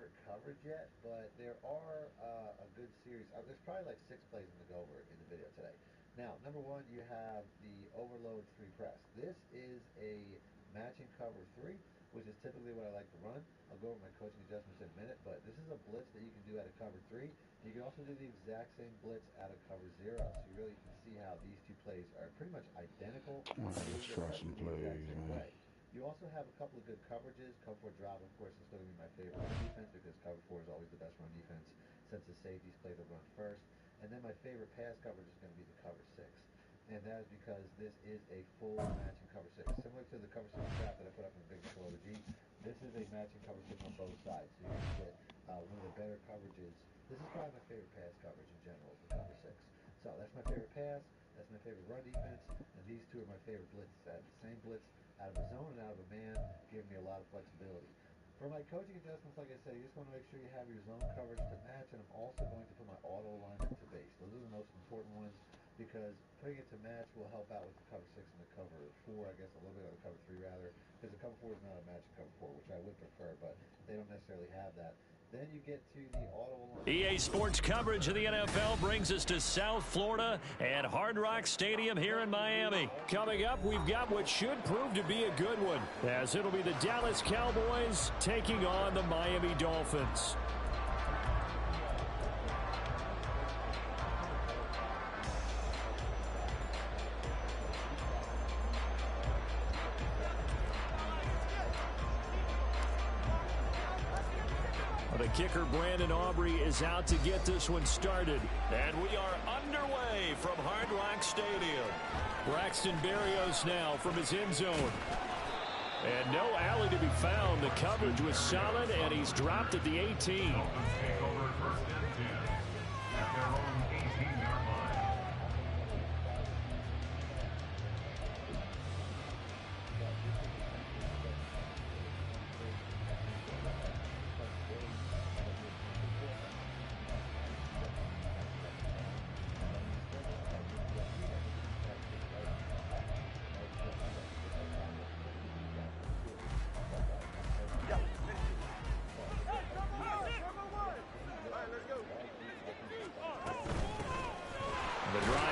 favorite coverage yet, but there are a good series. There's probably like 6 plays I'm going to go over in the video today. Now, number one, you have the overload 3 press. This is a matching cover 3, which is typically what I like to run. I'll go over my coaching adjustments in a minute, but this is a blitz that you can do out of cover 3. You can also do the exact same blitz out of cover 0. So you really can see how these 2 plays are pretty much identical. Let's try some plays, man. You also have a couple of good coverages. Cover 4 drop, of course, is going to be my favorite defense because cover 4 is always the best run defense since the safeties play the run first. And then my favorite pass coverage is going to be the cover 6. And that is because this is a full matching cover 6. Similar to the cover 6 trap that I put up in the Big Below the G, this is a matching cover 6 on both sides. So you can get one of the better coverages. This is probably my favorite pass coverage in general, the cover 6. So that's my favorite pass. That's my favorite run defense. And these 2 are my favorite blitz. The same blitz out of a zone and out of a man, giving me a lot of flexibility. For my coaching adjustments, like I said, you just want to make sure you have your zone coverage to match, and I'm also going to put my auto alignment to base. Those are the most important ones because putting it to match will help out with the cover 6 and the cover 4, I guess a little bit of the cover 3 rather, because the cover 4 is not a matching cover 4, which I would prefer, but they don't necessarily have that. Then you get to the auto. EA Sports coverage of the NFL brings us to South Florida and Hard Rock Stadium here in Miami. Coming up, we've got what should prove to be a good one, as it'll be the Dallas Cowboys taking on the Miami Dolphins. The kicker, Brandon Aubrey, is out to get this one started. And we are underway from Hard Rock Stadium. Braxton Berrios now from his end zone. And no alley to be found. The coverage was solid, and he's dropped at the 18.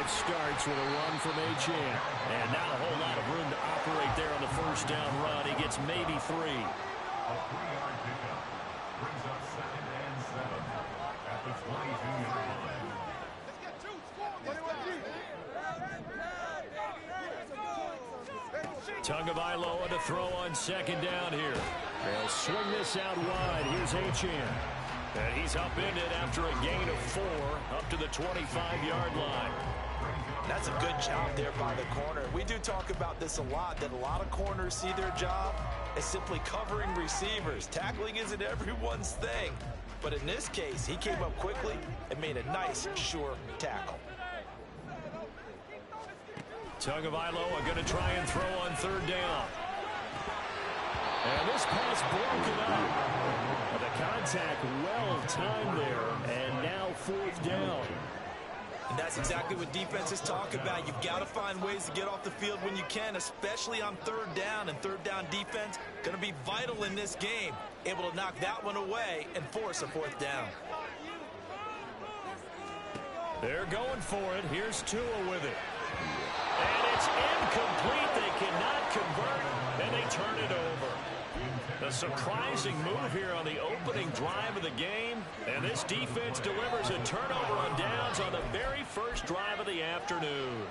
Starts with a run from Achane. And not a whole lot of room to operate there on the first down run. He gets maybe 3. A 3-yard pickup brings up 2nd and 7 at the 22-yard line. Let's get 2 score. Tagovailoa to throw on 2nd down here. They'll swing this out wide. Here's Achane. And he's upended after a gain of 4 up to the 25-yard line. That's a good job there by the corner. We do talk about this a lot, that a lot of corners see their job as simply covering receivers. Tackling isn't everyone's thing. But in this case, he came up quickly and made a nice, sure tackle. Tagovailoa going to try and throw on 3rd down. And this pass broken up. The contact well timed there, and now 4th down. And that's exactly what defenses talk about. You've got to find ways to get off the field when you can, especially on 3rd down. And 3rd down defense going to be vital in this game. Able to knock that one away and force a 4th down. They're going for it. Here's Tua with it. And it's incomplete. They cannot convert, and they turn it over. A surprising move here on the opening drive of the game. And this defense delivers a turnover on downs on the very first drive of the afternoon.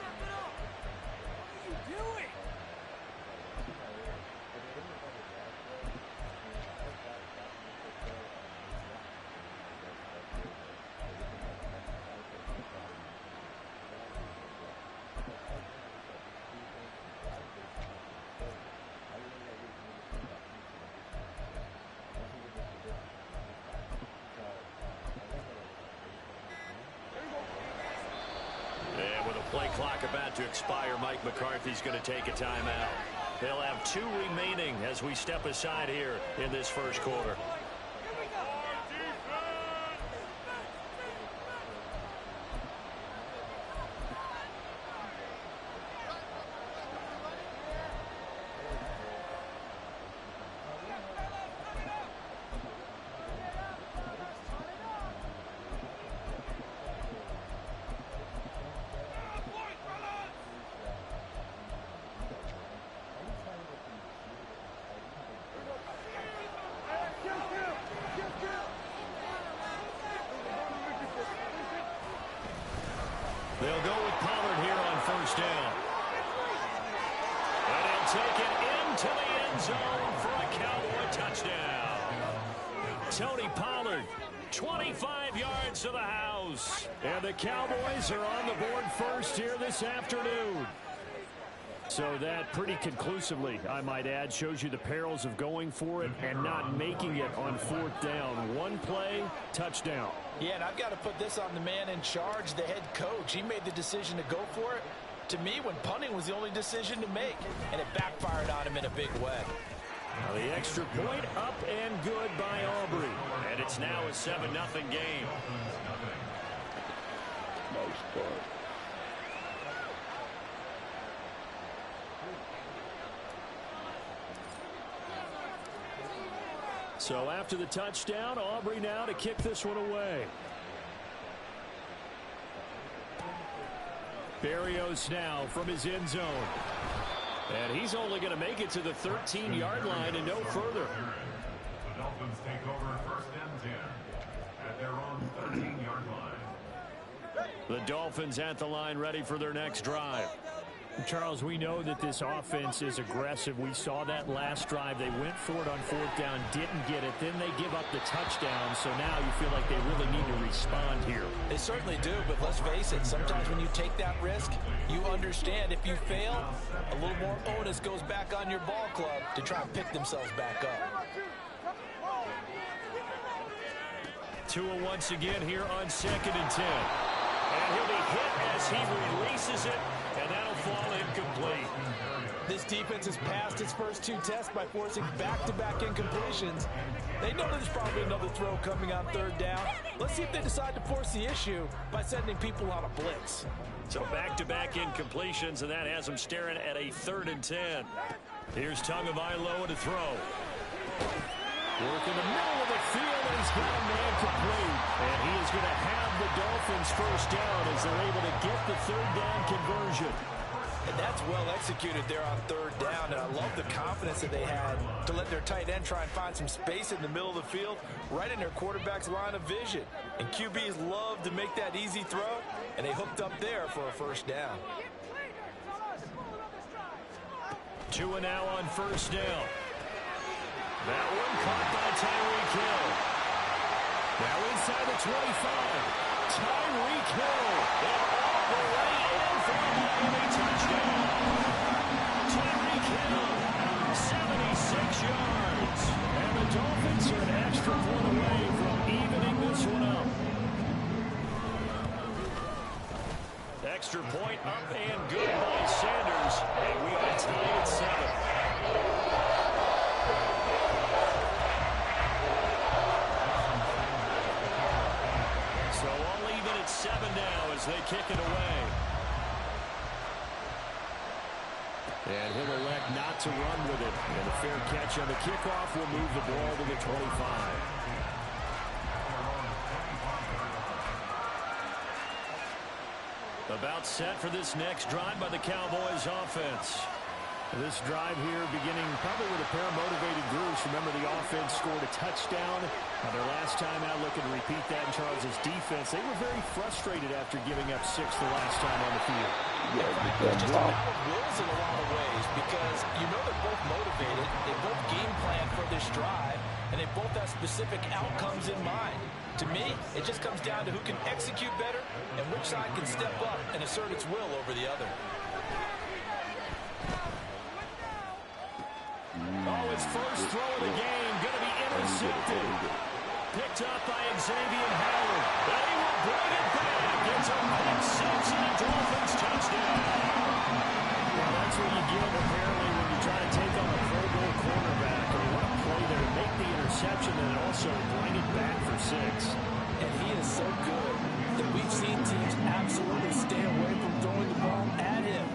Play clock about to expire. Mike McCarthy's going to take a timeout. They'll have 2 remaining as we step aside here in this first quarter. They'll go with Pollard here on first down. And he'll take it into the end zone for a Cowboy touchdown. Tony Pollard, 25 yards to the house. And the Cowboys are on the board first here this afternoon. So that pretty conclusively, I might add, shows you the perils of going for it and not making it on fourth down. One play, touchdown. Yeah, and I've got to put this on the man in charge, the head coach. He made the decision to go for it. To me, when punting was the only decision to make, and it backfired on him in a big way. Now the extra point up and good by Aubrey. And it's now a 7-0 game. Nice start. So after the touchdown, Aubrey now to kick this one away. Berrios now from his end zone. And he's only going to make it to the 13-yard line and no further. The Dolphins take over first and 10 at their own 13-yard line. The Dolphins at the line ready for their next drive. Charles, we know that this offense is aggressive. We saw that last drive. They went for it on fourth down, didn't get it. Then they give up the touchdown. So now you feel like they really need to respond here. They certainly do, but let's face it. Sometimes when you take that risk, you understand if you fail, a little more onus goes back on your ball club to try and pick themselves back up. Tua once again here on 2nd and 10. And he'll be hit as he releases it, and that'll fall incomplete. This defense has passed its first two tests by forcing back-to-back incompletions. They know there's probably another throw coming on third down. Let's see if they decide to force the issue by sending people on a blitz. So back-to-back incompletions, and that has them staring at a 3rd and 10. Here's Tagovailoa to throw. Work in the middle of the field, and he's got a man complete. And he is going to have the Dolphins first down as they're able to get the 3rd down conversion. And that's well executed there on 3rd down. And I love the confidence that they had to let their tight end try and find some space in the middle of the field, right in their quarterback's line of vision. And QBs love to make that easy throw, and they hooked up there for a first down. Tua now on first down. That one caught by Tyreek Hill. Now inside the 25. Tyreek Hill. And all the way in for a Miami touchdown. Tyreek Hill, 76 yards. And the Dolphins are an extra point away from evening this one up. Extra point up and good by Sanders. And we are tied at 7. So all even at 7 now as they kick it away. And he'll elect not to run with it. And a fair catch on the kickoff will move the ball to the 25. About set for this next drive by the Cowboys offense. This drive here beginning probably with a pair of motivated groups. Remember, the offense scored a touchdown. Their last time out, looking to repeat that in Charles's defense. They were very frustrated after giving up 6 the last time on the field. It's just a matter of wills in a lot of ways, because you know they're both motivated. They both game plan for this drive, and they both have specific outcomes in mind. To me, it just comes down to who can execute better and which side can step up and assert its will over the other. Oh, his first throw of the game going to be intercepted. Picked up by Xavier Howard. And he will bring it back. It's a pick six and a Dolphins touchdown. Well, that's what you get, apparently, when you try to take on a Pro Bowl quarterback. And you want to play there to make the interception and also bring it back for 6. And he is so good that we've seen teams absolutely stay away from throwing the ball at him.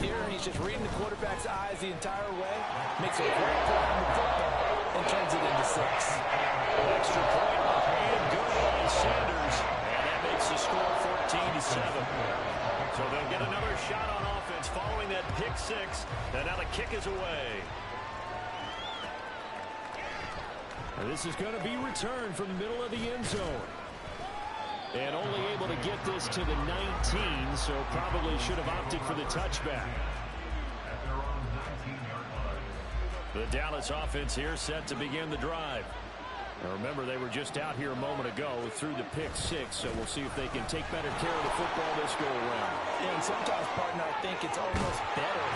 Here, he's just reading the quarterback's eyes the entire way, makes a great play on the football, and turns it into 6. Extra point up and good by Sanders. And that makes the score 14-7. So they'll get another shot on offense following that pick 6. And now the kick is away. And this is going to be returned from the middle of the end zone. And only able to get this to the 19, so probably should have opted for the touchback. At their own 19-yard line. The Dallas offense here set to begin the drive. Now remember, they were just out here a moment ago through the pick six, so we'll see if they can take better care of the football this go around. Yeah, and sometimes, partner, I think it's almost better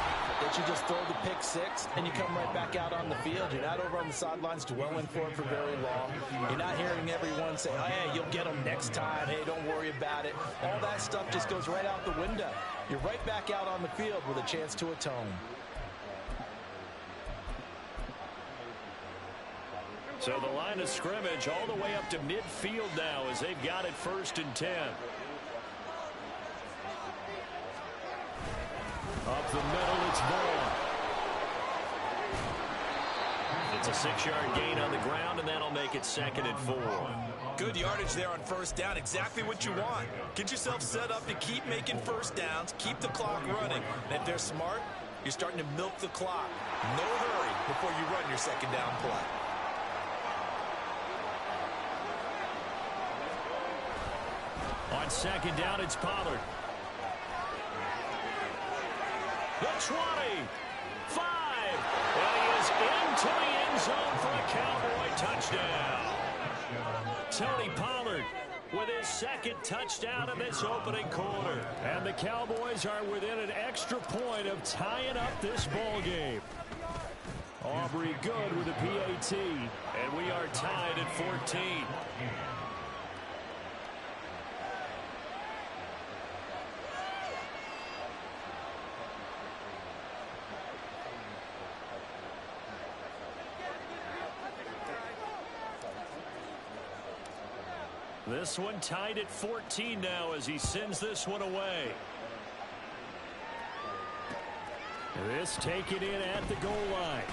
that you just throw the pick six and you come right back out on the field. You're not over on the sidelines dwelling for it for very long. You're not hearing everyone say, oh, hey, you'll get them next time. Hey, don't worry about it. All that stuff just goes right out the window. You're right back out on the field with a chance to atone. So the line of scrimmage all the way up to midfield now as they've got it 1st and 10. Up the middle, it's Vaughn. It's a 6-yard gain on the ground, and that'll make it 2nd and 4. Good yardage there on 1st down. Exactly what you want. Get yourself set up to keep making 1st downs, keep the clock running. And if they're smart, you're starting to milk the clock. No hurry before you run your 2nd down play. On 2nd down, it's Pollard. The 20, 5, and he is into the end zone for a Cowboy touchdown. Tony Pollard with his 2nd touchdown in this opening quarter. And the Cowboys are within an extra point of tying up this ball game. Aubrey Good with a PAT, and we are tied at 14. This one tied at 14 now as he sends this one away. This taken in at the goal line.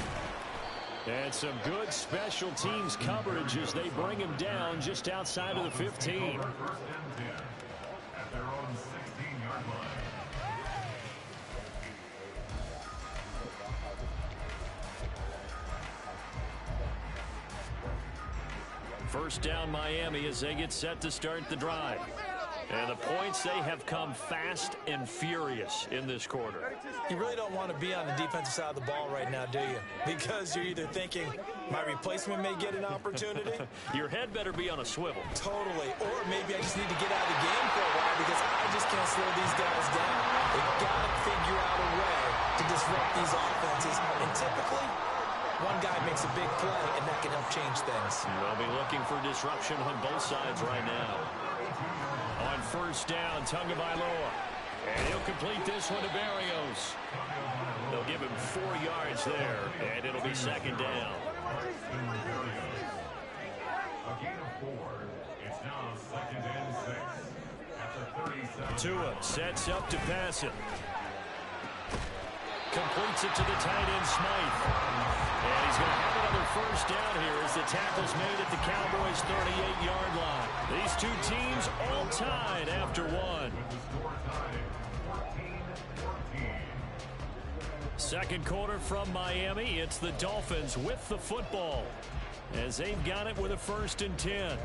And some good special teams coverage as they bring him down just outside of the 15. 1st and 10 at their own 16-yard line. First down Miami as they get set to start the drive. And the points, they have come fast and furious in this quarter. You really don't want to be on the defensive side of the ball right now, do you? Because you're either thinking, my replacement may get an opportunity. Your head better be on a swivel. Totally. Or maybe I just need to get out of the game for a while because I just can't slow these guys down. They've got to figure out a way to disrupt these offenses. And typically, one guy makes a big play, and that can help change things. They'll be looking for disruption on both sides right now. On 1st down, Tagovailoa. And he'll complete this one to Barrios. They'll give him 4 yards there, and it'll be 2nd down. A gain of 4. It's now 2nd and 6. At the 37. Tua sets up to pass it. Completes it to the tight end, Smythe. And he's going to have another 1st down here as the tackle's made at the Cowboys' 38-yard line. These two teams all tied after one. 2nd quarter from Miami. It's the Dolphins with the football as they've got it with a 1st and 10.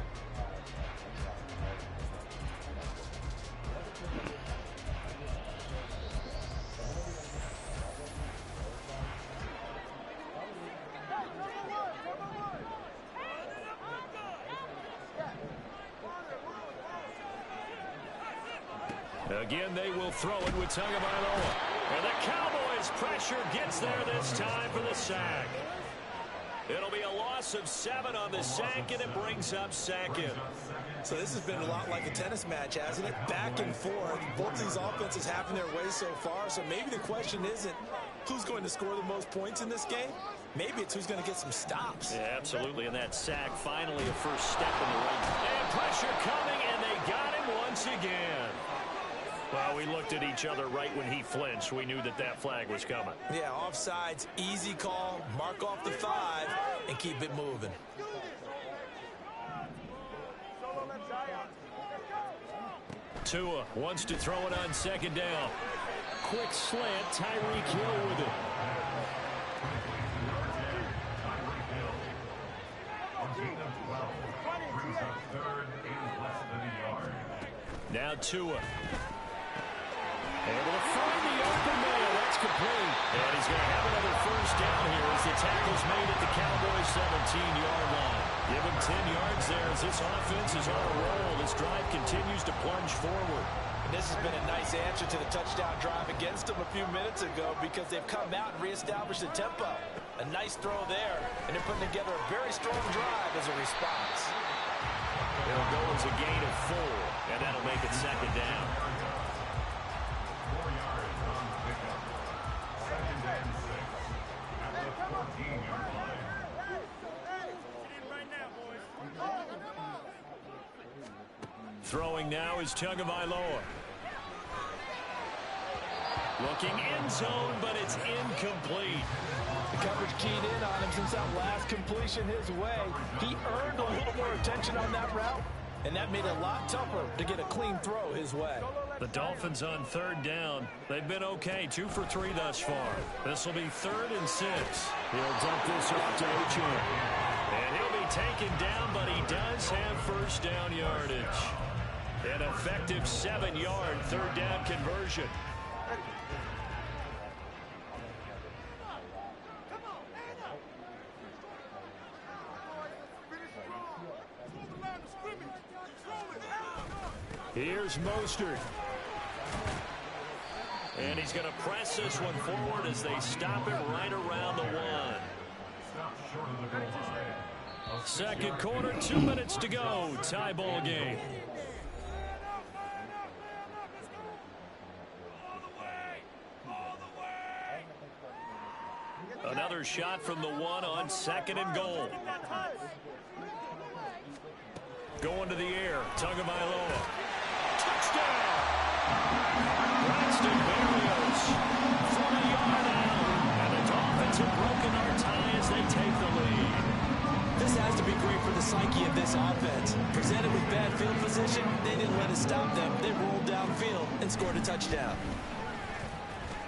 Again, they will throw it with Tagovailoa. And the Cowboys' pressure gets there this time for the sack. It'll be a loss of 7 on the sack, and it brings up 2nd. So this has been a lot like a tennis match, hasn't it? Back and forth. Both these offenses having their way so far. So maybe the question isn't who's going to score the most points in this game. Maybe it's who's going to get some stops. Yeah, absolutely. And that sack, finally a first step in the right. And pressure coming, and they got him once again. Well, we looked at each other right when he flinched. We knew that that flag was coming. Yeah, offsides, easy call, mark off the 5, and keep it moving. Tua wants to throw it on 2nd down. Quick slant, Tyreek Hill with it. A gain of 12. Brings up 3rd and less than a yard. Now Tua. Able to find the open man. That's complete. And he's going to have another first down here as the tackle's made at the Cowboys' 17-yard line. Give him 10 yards there as this offense is on a roll. This drive continues to plunge forward. And this has been a nice answer to the touchdown drive against them a few minutes ago because they've come out and reestablished the tempo. A nice throw there, and they're putting together a very strong drive as a response. It'll go as a gain of 4, and that'll make it second down. 4 yards on the pickup. 2nd and 6 at the 14-yard line. Throwing now is Tagovailoa. Looking end zone, but it's incomplete. The coverage keyed in on him since that last completion his way. He earned a little more attention on that route, and that made it a lot tougher to get a clean throw his way. The Dolphins on 3rd down. They've been okay, 2 for 3 thus far. This will be 3rd and 6. He'll dump this off to H.M. And he'll be taken down, but he does have first down yardage. An effective 7-yard 3rd down conversion. Here's Mostert. And he's going to press this one forward as they stop it right around the 1. Stopped short of the goal line. Second quarter, 2 minutes to go. Tie ball game. Another shot from the 1 on 2nd and goal. Going to the air. Tagovailoa. Touchdown! Braxton Berrios from a yard out. And the Dolphins have broken our tie as they take the lead. This has to be great for the psyche of this offense. Presented with bad field position, they didn't let it stop them. They rolled downfield and scored a touchdown.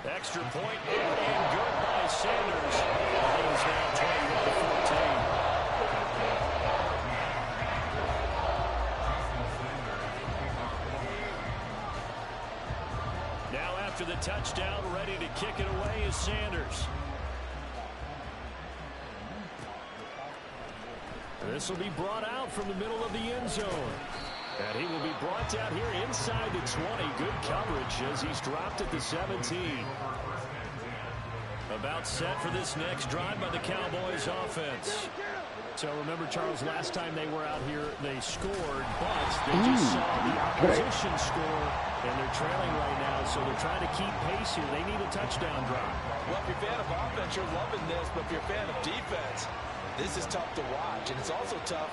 Extra point and good by Sanders. The lead is now 21-14. Now after the touchdown, ready to kick it away is Sanders. This will be brought out from the middle of the end zone. And he will be brought down here inside the 20. Good coverage as he's dropped at the 17. About set for this next drive by the Cowboys offense. So remember, Charles, last time they were out here, they scored, but they just saw the opposition score, and they're trailing right now, so they're trying to keep pace here. They need a touchdown drive. Well, if you're a fan of offense, you're loving this, but if you're a fan of defense, this is tough to watch, and it's also tough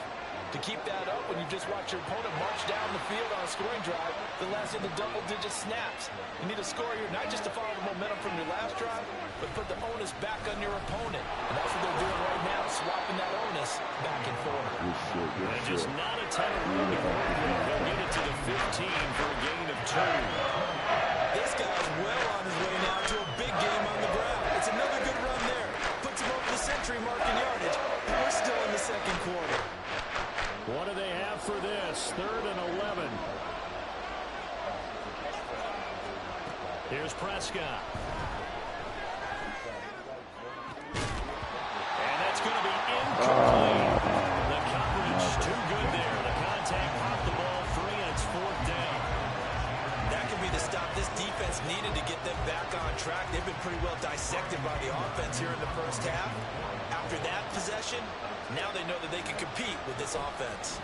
to keep that up when you just watch your opponent march down the field on a scoring drive that lasts in the double-digit snaps. You need a score here, not just to follow the momentum from your last drive, but put the onus back on your opponent. And that's what they're doing right now, swapping that onus back and forth. And just not a ton of room to work with. They'll get it to the 15 for a gain of 2. This guy's well on his way now to a big game on the ground. It's another good run there. Puts him over the century mark in yardage. And we're still in the second quarter. What do they have for this? 3rd and 11. Here's Prescott. And that's going to be incomplete. The coverage too good there. The contact popped the ball free, and it's 4th down. That could be the stop this defense needed to get them back on track. They've been pretty well dissected by the offense here in the first half. After that possession, now they know that they can compete with this offense.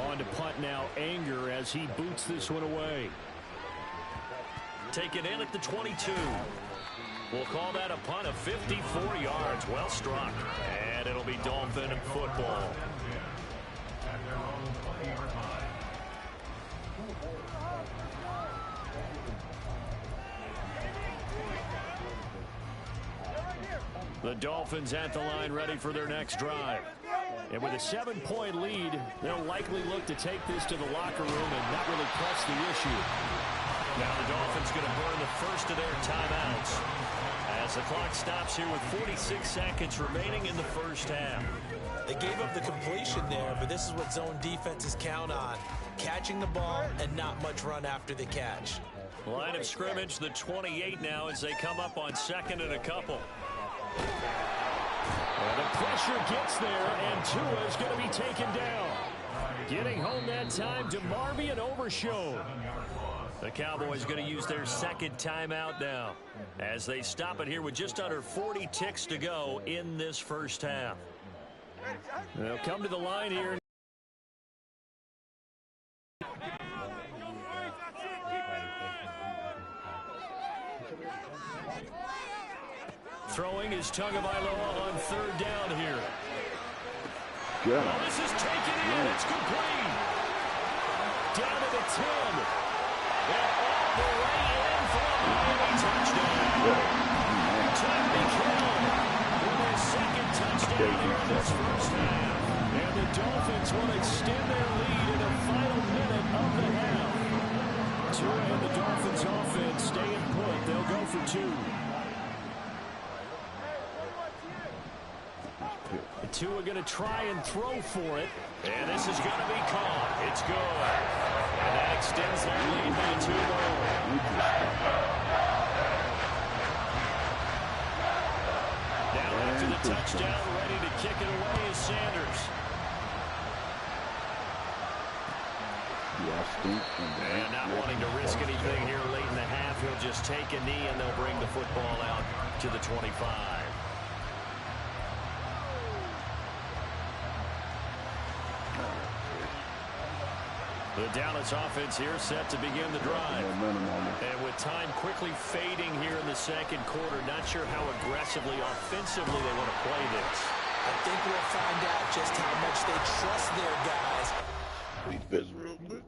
On to punt now, Anger, as he boots this one away. Take it in at the 22. We'll call that a punt of 54 yards. Well struck. And it'll be Dolphin football. At their own 20-yard line. The Dolphins at the line ready for their next drive. And with a 7-point lead, they'll likely look to take this to the locker room and not really press the issue. Now the Dolphins going to burn the first of their timeouts as the clock stops here with 46 seconds remaining in the first half. They gave up the completion there, but this is what zone defenses count on. Catching the ball and not much run after the catch. Line of scrimmage, the 28 now as they come up on second and a couple. And the pressure gets there, and Tua is going to be taken down. Getting home that time to Marvian Overshown. The Cowboys going to use their second timeout now as they stop it here with just under 40 ticks to go in this first half. They'll come to the line here. Throwing is Tagovailoa on third down here. Yeah. Well, this is taken in. It's complete. Down to the 10. And all the way in for a Miami touchdown. Tommy Hill with his second touchdown here in this first half. And the Dolphins will extend their lead in the final minute of the half. Tua and the Dolphins offense staying put. They'll go for two. Tua going to try and throw for it. And this is going to be caught. It's good. And that extends their lead by 2 more. Now after the touchdown, ready to kick it away is Sanders. And not wanting to risk anything here late in the half, he'll just take a knee and they'll bring the football out to the 25. The Dallas offense here set to begin the drive. And with time quickly fading here in the second quarter, not sure how aggressively, offensively they want to play this. I think we'll find out just how much they trust their guys. Defense real good.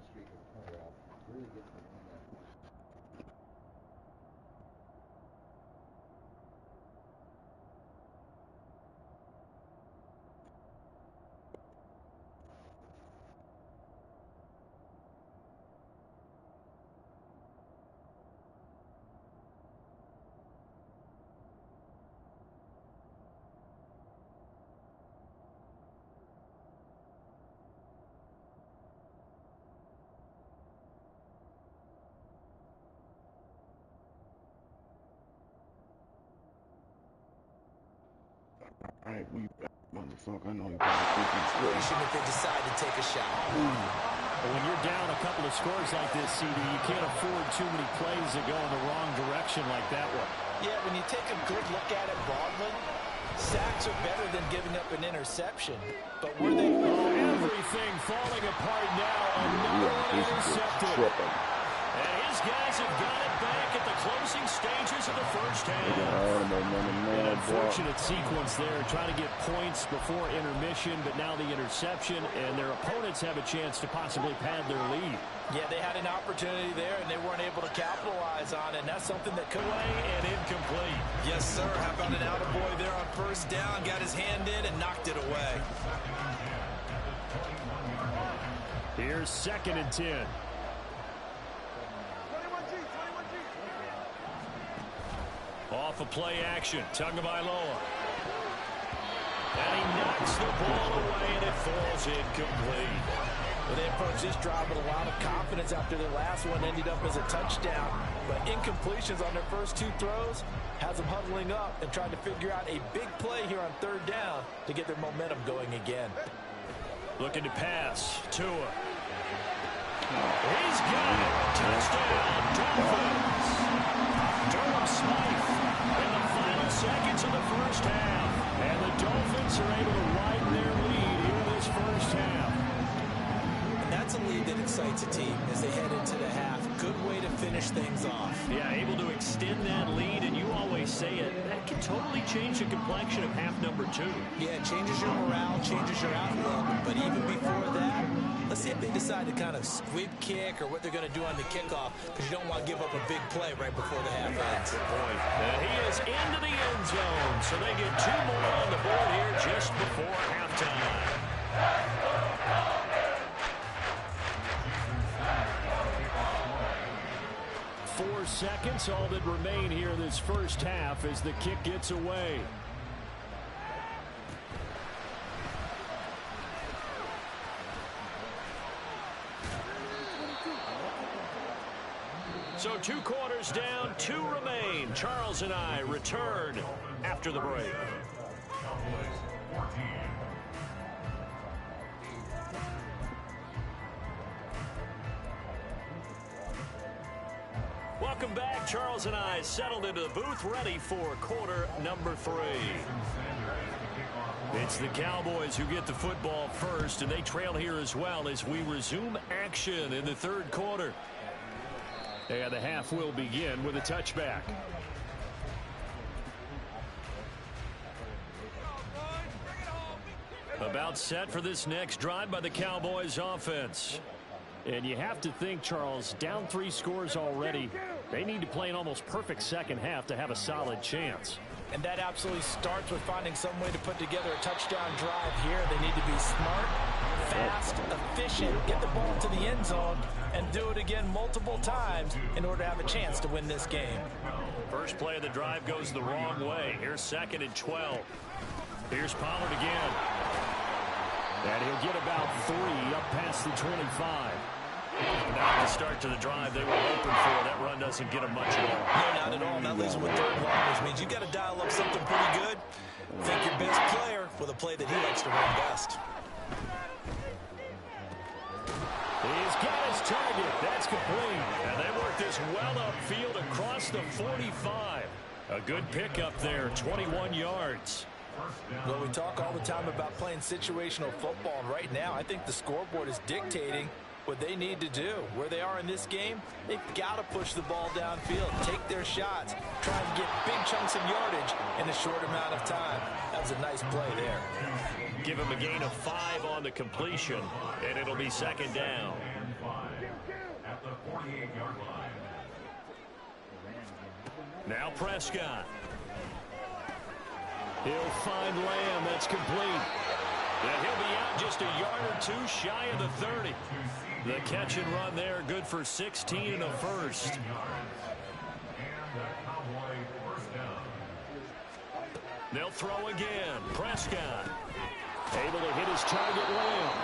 Alright, we back, motherfucker. I know you probably think it's good. If they decide to take a shot. But when you're down a couple of scores like this, CD, you can't afford too many plays that go in the wrong direction like that one. Yeah, when you take a good look at it broadly, sacks are better than giving up an interception. But were they... everything falling apart now. Another intercepted. And his guys have got it back at the closing stages of the first half. An unfortunate sequence there, trying to get points before intermission, but now the interception, and their opponents have a chance to possibly pad their lead. Yeah, they had an opportunity there, and they weren't able to capitalize on it, and that's something that could... Away and incomplete. Yes, sir. How about an attaboy there on first down, got his hand in and knocked it away. Here's 2nd and 10. Off of play action, Tagovailoa. And he knocks the ball away, and it falls incomplete. Well, they approached this drive with a lot of confidence after their last one ended up as a touchdown. But incompletions on their first 2 throws has them huddling up and trying to figure out a big play here on third down to get their momentum going again. Looking to pass, Tua. He's got it. Touchdown, Dolphins. Durham Smythe in the final seconds of the first half. And the Dolphins are able to widen their lead here in this first half. And that's a lead that excites a team as they head into the half. Good way to finish things off. Yeah, able to extend that lead, and you always say it, that can totally change the complexion of half number 2. Yeah, it changes your morale, changes your outlook. But even before that, let's see if they decide to kind of squib kick or what they're going to do on the kickoff, because you don't want to give up a big play right before the half ends. Good point. And he is into the end zone, so they get 2 more on the board here just before halftime. 4 seconds, all that remain here in this first half as the kick gets away. So 2 quarters down, 2 remain. Charles and I return after the break. Welcome back. Charles and I settled into the booth, ready for quarter number 3. It's the Cowboys who get the football first, and they trail here as well as we resume action in the 3rd quarter. And the half will begin with a touchback. About set for this next drive by the Cowboys offense. And you have to think, Charles, down 3 scores already. They need to play an almost perfect second half to have a solid chance. And that absolutely starts with finding some way to put together a touchdown drive here. They need to be smart, fast, efficient, get the ball to the end zone, and do it again multiple times in order to have a chance to win this game. First play of the drive goes the wrong way. Here's 2nd and 12. Here's Pollard again. And he'll get about 3 up past the 25. Now the start to the drive they were hoping for. That run doesn't get them much at all. No, not at all. That leaves them with 3rd and long, which means you've got to dial up something pretty good. Think your best player with a play that he likes to run best. He's got his target. That's complete. And they work this well upfield across the 45. A good pickup there, 21 yards. Well, we talk all the time about playing situational football, and right now I think the scoreboard is dictating what they need to do. Where they are in this game, they've got to push the ball downfield, take their shots, try and get big chunks of yardage in a short amount of time. That's a nice play there. Give him a gain of 5 on the completion, and it'll be 2nd down. At the 48-yard line. Now Prescott. He'll find Lamb. That's complete. And he'll be out just a yard or 2 shy of the 30. The catch and run there, good for 16 and a first. And the Cowboy first down. They'll throw again. Prescott able to hit his target, Lamb.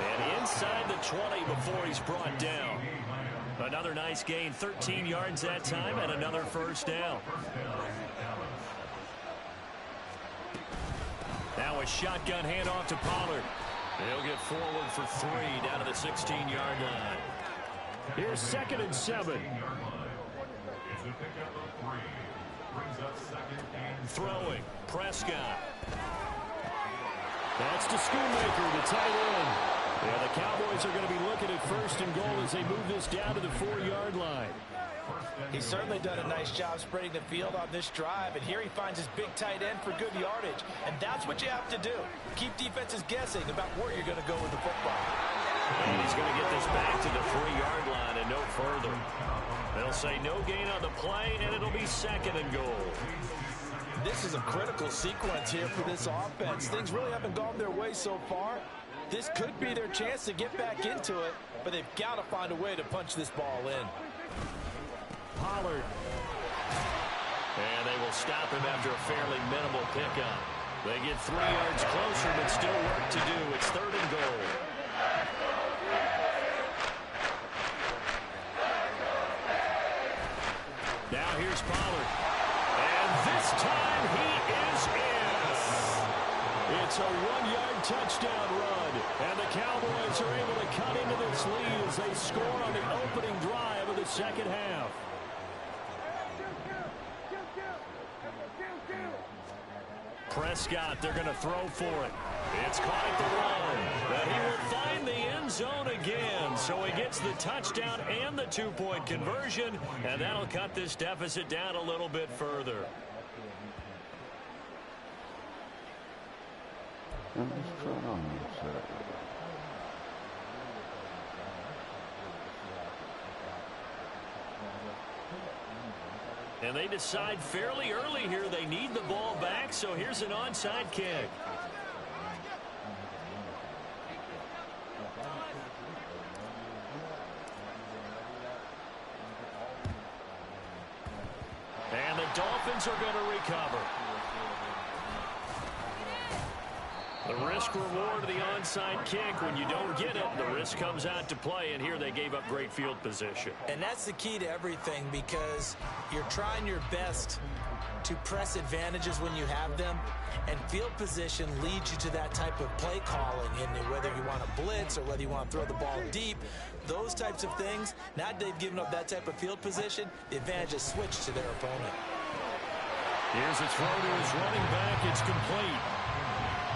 And inside the 20 before he's brought down. Another nice gain, 13 yards that time, and another first down. Now a shotgun handoff to Pollard. He'll get forward for 3 down to the 16-yard line. Here's 2nd and 7. Throwing, Prescott. That's to Schoonmaker, the tight end. Yeah, the Cowboys are going to be looking at 1st and goal as they move this down to the 4-yard line. He's certainly done a nice job spreading the field on this drive, and here he finds his big tight end for good yardage. And that's what you have to do. Keep defenses guessing about where you're going to go with the football. And he's going to get this back to the 3-yard line and no further. They'll say no gain on the play, and it'll be 2nd and goal. This is a critical sequence here for this offense. Things really haven't gone their way so far. This could be their chance to get back into it, but they've got to find a way to punch this ball in. Pollard. And they will stop him after a fairly minimal pickup. They get 3 yards closer, but still work to do. It's 3rd and goal. Now here's Pollard. And this time he is in. It's a 1-yard touchdown run. And the Cowboys are able to cut into this lead as they score on the opening drive of the second half. Prescott, they're going to throw for it. It's caught at the run. But he will find the end zone again. So he gets the touchdown and the 2-point conversion. And that'll cut this deficit down a little bit further. And they decide fairly early here they need the ball back, so here's an onside kick. Dolphins are going to recover. The risk reward of the onside kick. When you don't get it, the risk comes out to play, and here they gave up great field position. And that's the key to everything, because you're trying your best to press advantages when you have them, and field position leads you to that type of play calling, and whether you want to blitz or whether you want to throw the ball deep, those types of things. Now that they've given up that type of field position, the advantage is switched to their opponent. Here's a throw to his running back. It's complete.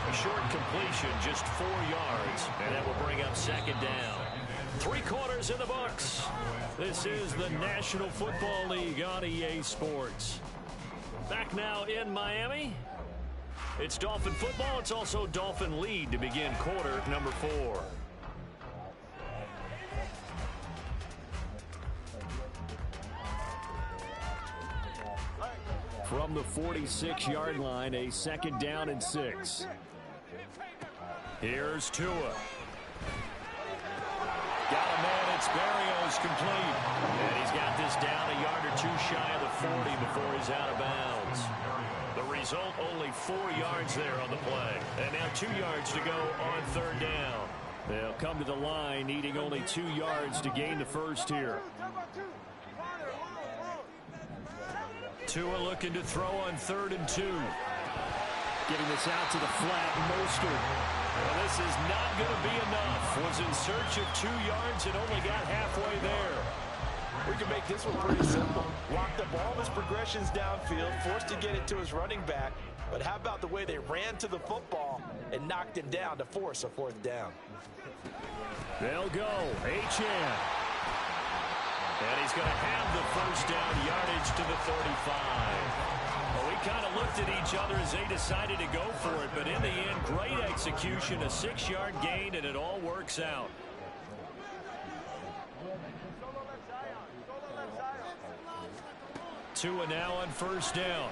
A short completion, just 4 yards, and that will bring up second down. 3 quarters in the books. This is the National Football League on EA Sports. Back now in Miami. It's Dolphin football. It's also Dolphin lead to begin quarter number 4. From the 46-yard line, a second down and 6. Here's Tua. Got a man, it's Berrios, complete. And he's got this down a yard or 2 shy of the 40 before he's out of bounds. The result, only 4 yards there on the play. And now 2 yards to go on third down. They'll come to the line, needing only 2 yards to gain the first here. Tua looking to throw on 3rd and 2. Getting this out to the flat, Mostert. Well, this is not going to be enough. Was in search of 2 yards and only got halfway there. We can make this one pretty simple. Locked up all of his progressions downfield, forced to get it to his running back. But how about the way they ran to the football and knocked him down to force a 4th down? They'll go. Achane. And he's going to have the first down, yardage to the 35. Well, we kind of looked at each other as they decided to go for it, but in the end, great execution, a 6-yard gain, and it all works out. Tua now on first down.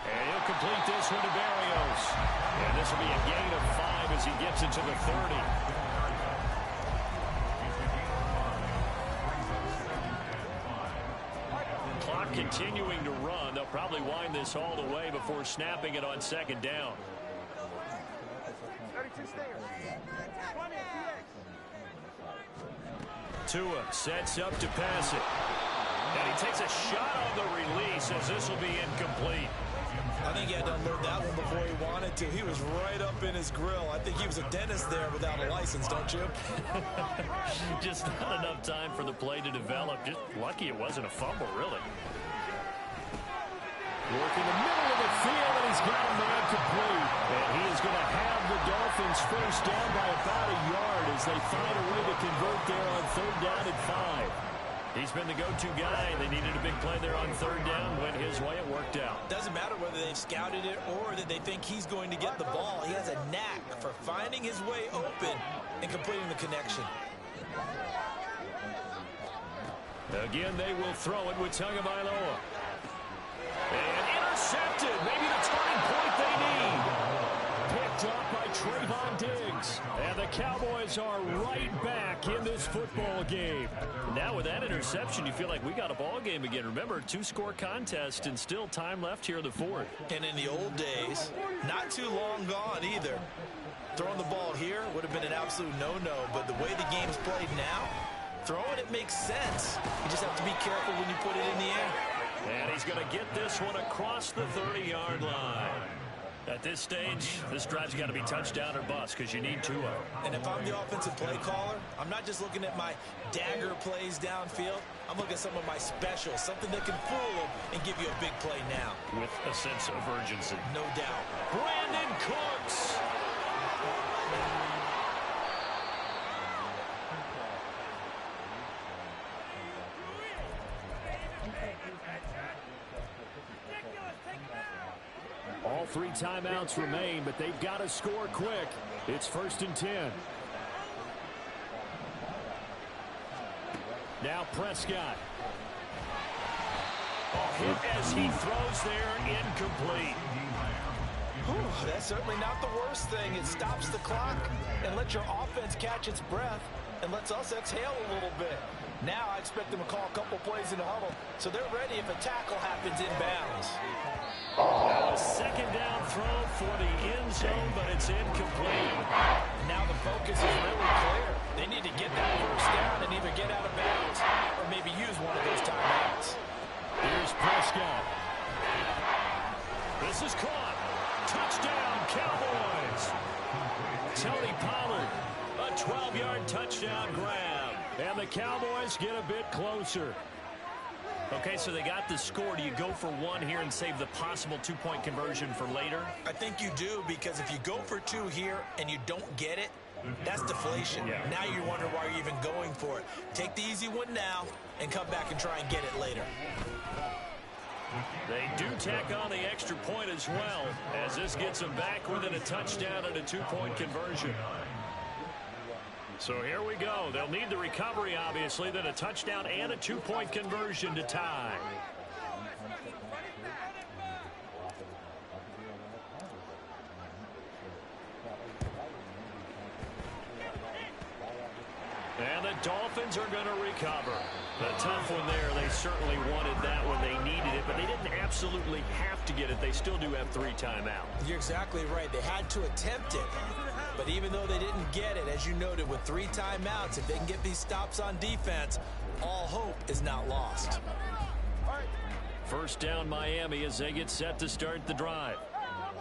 And he'll complete this one to Berrios. And this will be a gain of 5 as he gets it to the 30. Clock continuing to run. They'll probably wind this all the way before snapping it on second down. Tua sets up to pass it. And he takes a shot on the release as this will be incomplete. I think he had to unload that one before he wanted to. He was right up in his grill. I think he was a dentist there without a license, don't you? Just not enough time for the play to develop. Just lucky it wasn't a fumble, really. Working the middle of the field, and he's got a man complete. And he is going to have the Dolphins first down by about a yard as they find a way to convert there on 3rd down and 5. He's been the go-to guy. They needed a big play there on 3rd down. Went his way. It worked out. Doesn't matter whether they've scouted it or that they think he's going to get the ball. He has a knack for finding his way open and completing the connection. Again, they will throw it with Tagovailoa. And intercepted. Maybe the turning point they need. Picked up by Trayvon Diggs. And the Cowboys are right back in this football game. Now with that interception, you feel like we got a ball game again. Remember, 2-score contest and still time left here in the 4th. And in the old days, not too long gone either. Throwing the ball here would have been an absolute no-no. But the way the game's played now, throwing it makes sense. You just have to be careful when you put it in the air. And he's going to get this one across the 30-yard line. At this stage, this drive's got to be touchdown or bust because you need Tua. And if I'm the offensive play caller, I'm not just looking at my dagger plays downfield. I'm looking at some of my specials, something that can fool them and give you a big play now. With a sense of urgency. No doubt. Brandon Cooks. All 3 timeouts remain, but they've got to score quick. It's 1st and 10. Now Prescott. Hit as he throws there, incomplete. Whew, that's certainly not the worst thing. It stops the clock and lets your offense catch its breath. and lets us exhale a little bit. Now I expect them to call a couple plays in the huddle, so they're ready if a tackle happens inbounds. Now a second down throw for the end zone, but it's incomplete. Now the focus is really clear. They need to get that first down and either get out of bounds or maybe use one of those timeouts. Here's Prescott. This is caught. Touchdown, Cowboys. Tony Pollard, a 12-yard touchdown grab. And the Cowboys get a bit closer. Okay, so they got the score. Do you go for one here and save the possible two-point conversion for later? I think you do, because if you go for two here and you don't get it, that's deflation. Yeah. Now you wonder why you're even going for it. Take the easy one now and come back and try and get it later. They do tack on the extra point as well, as this gets them back within a touchdown and a two-point conversion. So here we go. They'll need the recovery, obviously, then a touchdown and a two-point conversion to tie. And the Dolphins are going to recover. The tough one there. They certainly wanted that when they needed it, but they didn't absolutely have to get it. They still do have 3 timeouts. You're exactly right. They had to attempt it. But even though they didn't get it, as you noted, with 3 timeouts, if they can get these stops on defense, all hope is not lost. First down, Miami, as they get set to start the drive.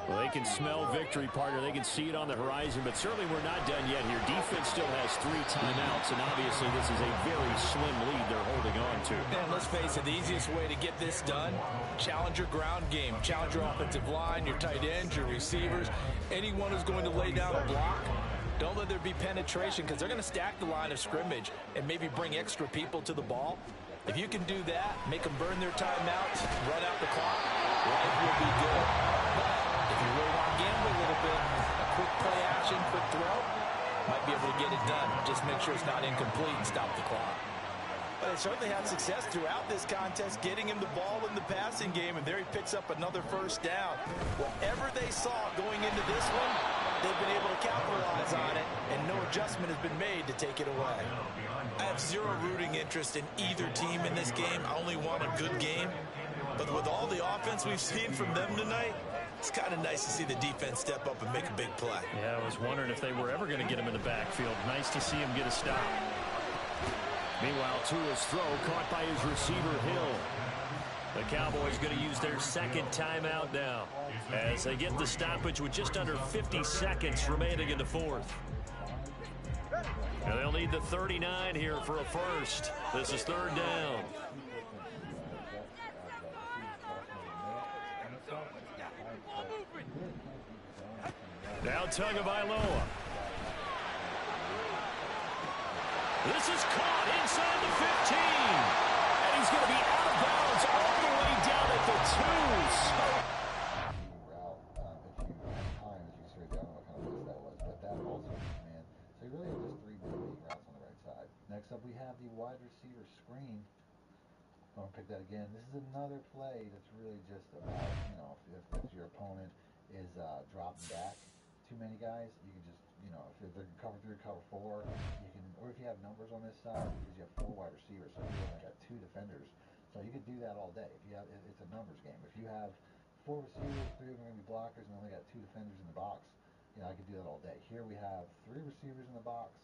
Well, they can smell victory, partner. They can see it on the horizon, but certainly we're not done yet here. Defense still has 3 timeouts, and obviously this is a very slim lead they're holding on to. And let's face it, the easiest way to get this done, challenge your ground game. Challenge your offensive line, your tight ends, your receivers, anyone who's going to lay down a block. Don't let there be penetration, because they're going to stack the line of scrimmage and maybe bring extra people to the ball. If you can do that, make them burn their timeouts, run out the clock, life will be good. If you really want to gamble a little bit, a quick play action, quick throw, might be able to get it done. Just make sure it's not incomplete and stop the clock. But they certainly had success throughout this contest, getting him the ball in the passing game, and there he picks up another first down. Whatever they saw going into this one, they've been able to capitalize on it, and no adjustment has been made to take it away. I have zero rooting interest in either team in this game. I only want a good game. But with all the offense we've seen from them tonight, it's kind of nice to see the defense step up and make a big play. Yeah, I was wondering if they were ever going to get him in the backfield. Nice to see him get a stop. Meanwhile, Tua's throw caught by his receiver, Hill. The Cowboys going to use their second timeout now as they get the stoppage with just under 50 seconds remaining in the fourth. And they'll need the 39 here for a first. This is third down. Now Tagovailoa. This is caught inside the 15. And he's going to be out of bounds all the way down at the 2s. Next up, we have the wide receiver screen. Don't pick that again. This is another play that's really just about, if your opponent is dropping back too many guys, you can just, if they're cover 3, cover 4, you can, or if you have numbers on this side, because you have 4 wide receivers, so you only got 2 defenders. So you could do that all day. If you have, it's a numbers game. If you have 4 receivers, 3 of them are going to be blockers, and only got 2 defenders in the box, I could do that all day. Here we have 3 receivers in the box.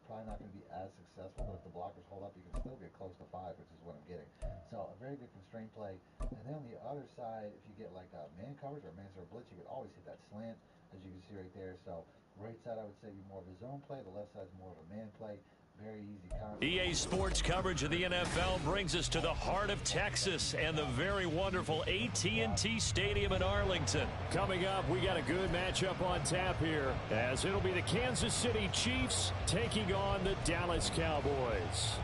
Probably not going to be as successful, but if the blockers hold up, you can still get close to 5, which is what I'm getting. So a very good constraint play. And then on the other side, if you get like a man coverage or a man or blitz, you could always hit that slant, as you can see right there. So right side, I would say, be more of a zone play. The left side is more of a man play. Very easy concept. EA Sports coverage of the NFL brings us to the heart of Texas and the very wonderful AT&T Stadium in Arlington. Coming up, we got a good matchup on tap here, as it'll be the Kansas City Chiefs taking on the Dallas Cowboys.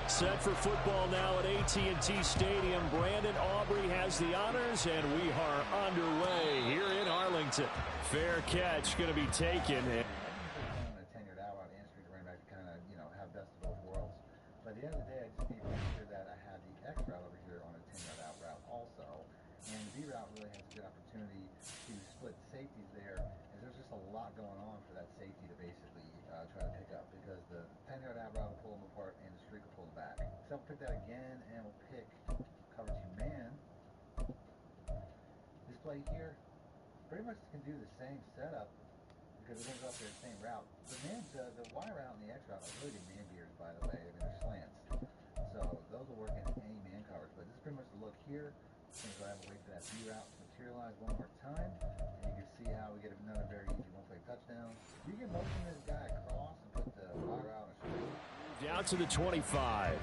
Set for football now at AT&T Stadium. Brandon Aubrey has the honors, and we are underway here in Arlington. Washington. Fair catch going to be taken. A 10-yard out route and streak running back to kind of, have best of both worlds. But at the end of the day, I just need to make sure that I have the X route over here on a 10-yard out route also. And the B route really has a good opportunity to split safeties there, as there's just a lot going on for that safety to basically try to pick up, because the 10-yard out route will pull them apart and the streak will pull them back. So we'll pick that again, and we'll pick cover 2 man. This play here pretty much can do the same setup because it ends up there the same route. The Y route and the X route are really good man beaters, by the way. I mean, they're slants. So those will work in any man coverage. But this is pretty much the look here. Since I have to wait for that B route to materialize one more time. And you can see how we get another very easy one-play touchdown. You can motion this guy across and put the Y route on a streak. Down to the 25.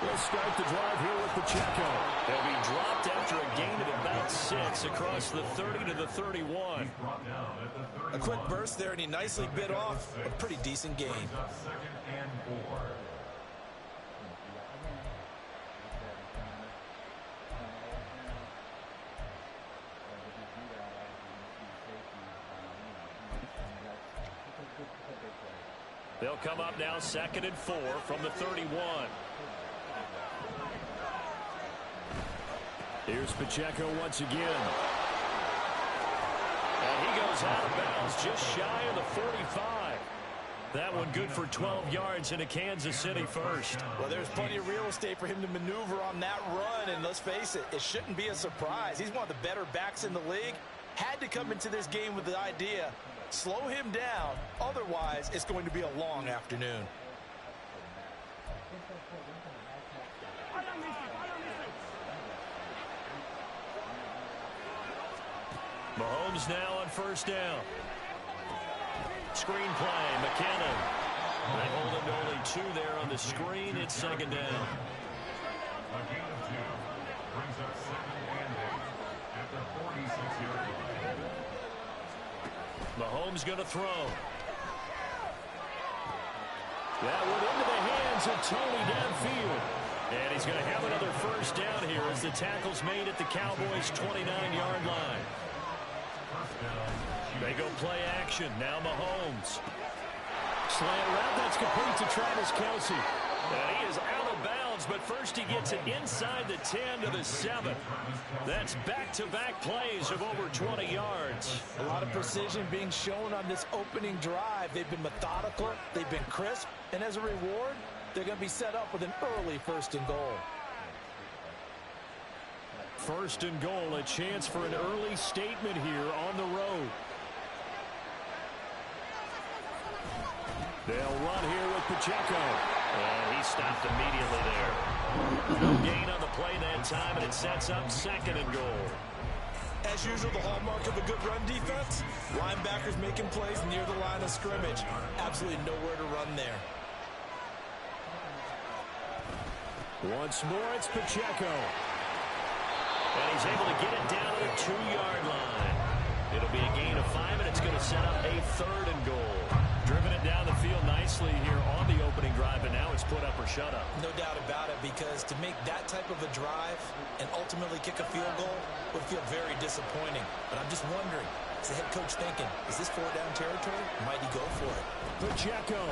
We'll start the drive here with Pacheco. He'll be dropped after a gain of about 6 across the 30 to the 31. A quick burst there, and he nicely bit off a pretty decent gain. Second and 4. They'll come up now 2nd and 4 from the 31. Here's Pacheco once again. And he goes out of bounds just shy of the 45. That one good for 12 yards into Kansas City first. Well, there's plenty of real estate for him to maneuver on that run, and let's face it, it shouldn't be a surprise. He's one of the better backs in the league. Had to come into this game with the idea, slow him down, otherwise it's going to be a long afternoon. Mahomes now on 1st down. Screen play, McKinnon. They hold him to only 2 there on the screen. It's 2nd down. A gain of 2 brings up 2nd and 8 at the 46-yard line. Mahomes going to throw. That went into the hands of Tony downfield. And he's going to have another 1st down here as the tackle's made at the Cowboys' 29-yard line. They go play action. Now Mahomes. Slant route, that's complete to Travis Kelce. And he is out of bounds, but first he gets it inside the 10 to the 7. That's back-to-back plays of over 20 yards. A lot of precision being shown on this opening drive. They've been methodical, they've been crisp, and as a reward, they're going to be set up with an early 1st and goal. 1st and goal, a chance for an early statement here on the road. They'll run here with Pacheco. And he stopped immediately there. No gain on the play that time, and it sets up 2nd and goal. As usual, the hallmark of a good run defense, linebackers making plays near the line of scrimmage. Absolutely nowhere to run there. Once more, it's Pacheco. And he's able to get it down to the 2-yard line. It'll be a gain of 5, and it's going to set up a 3rd and goal. Driven it down the field nicely here on the opening drive, and now it's put up or shut up. No doubt about it, because to make that type of a drive and ultimately kick a field goal would feel very disappointing. But I'm just wondering, is the head coach thinking, is this 4-down territory? Might he go for it? Pacheco.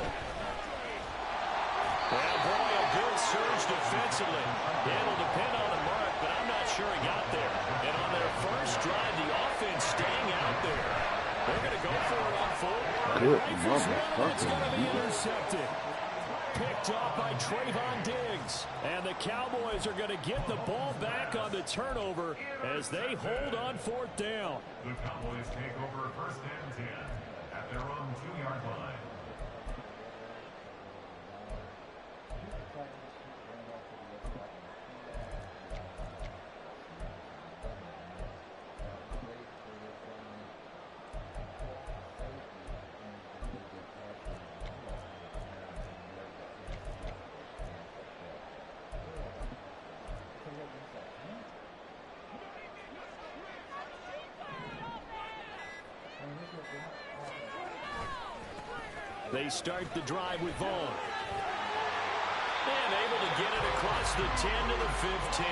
Well, boy, a good surge defensively. It'll depend on the mark, but I'm not sure he got there. And on their first drive, the offense staying out there. They're going to go for it on 4. Good It's going to be motherfucker. intercepted. Picked off by Trayvon Diggs. And the Cowboys are going to get the ball back on the turnover as they hold on 4th down. The Cowboys take over 1st and 10 at their own 2-yard line. They start the drive with Vaughn. And able to get it across the 10 to the 15.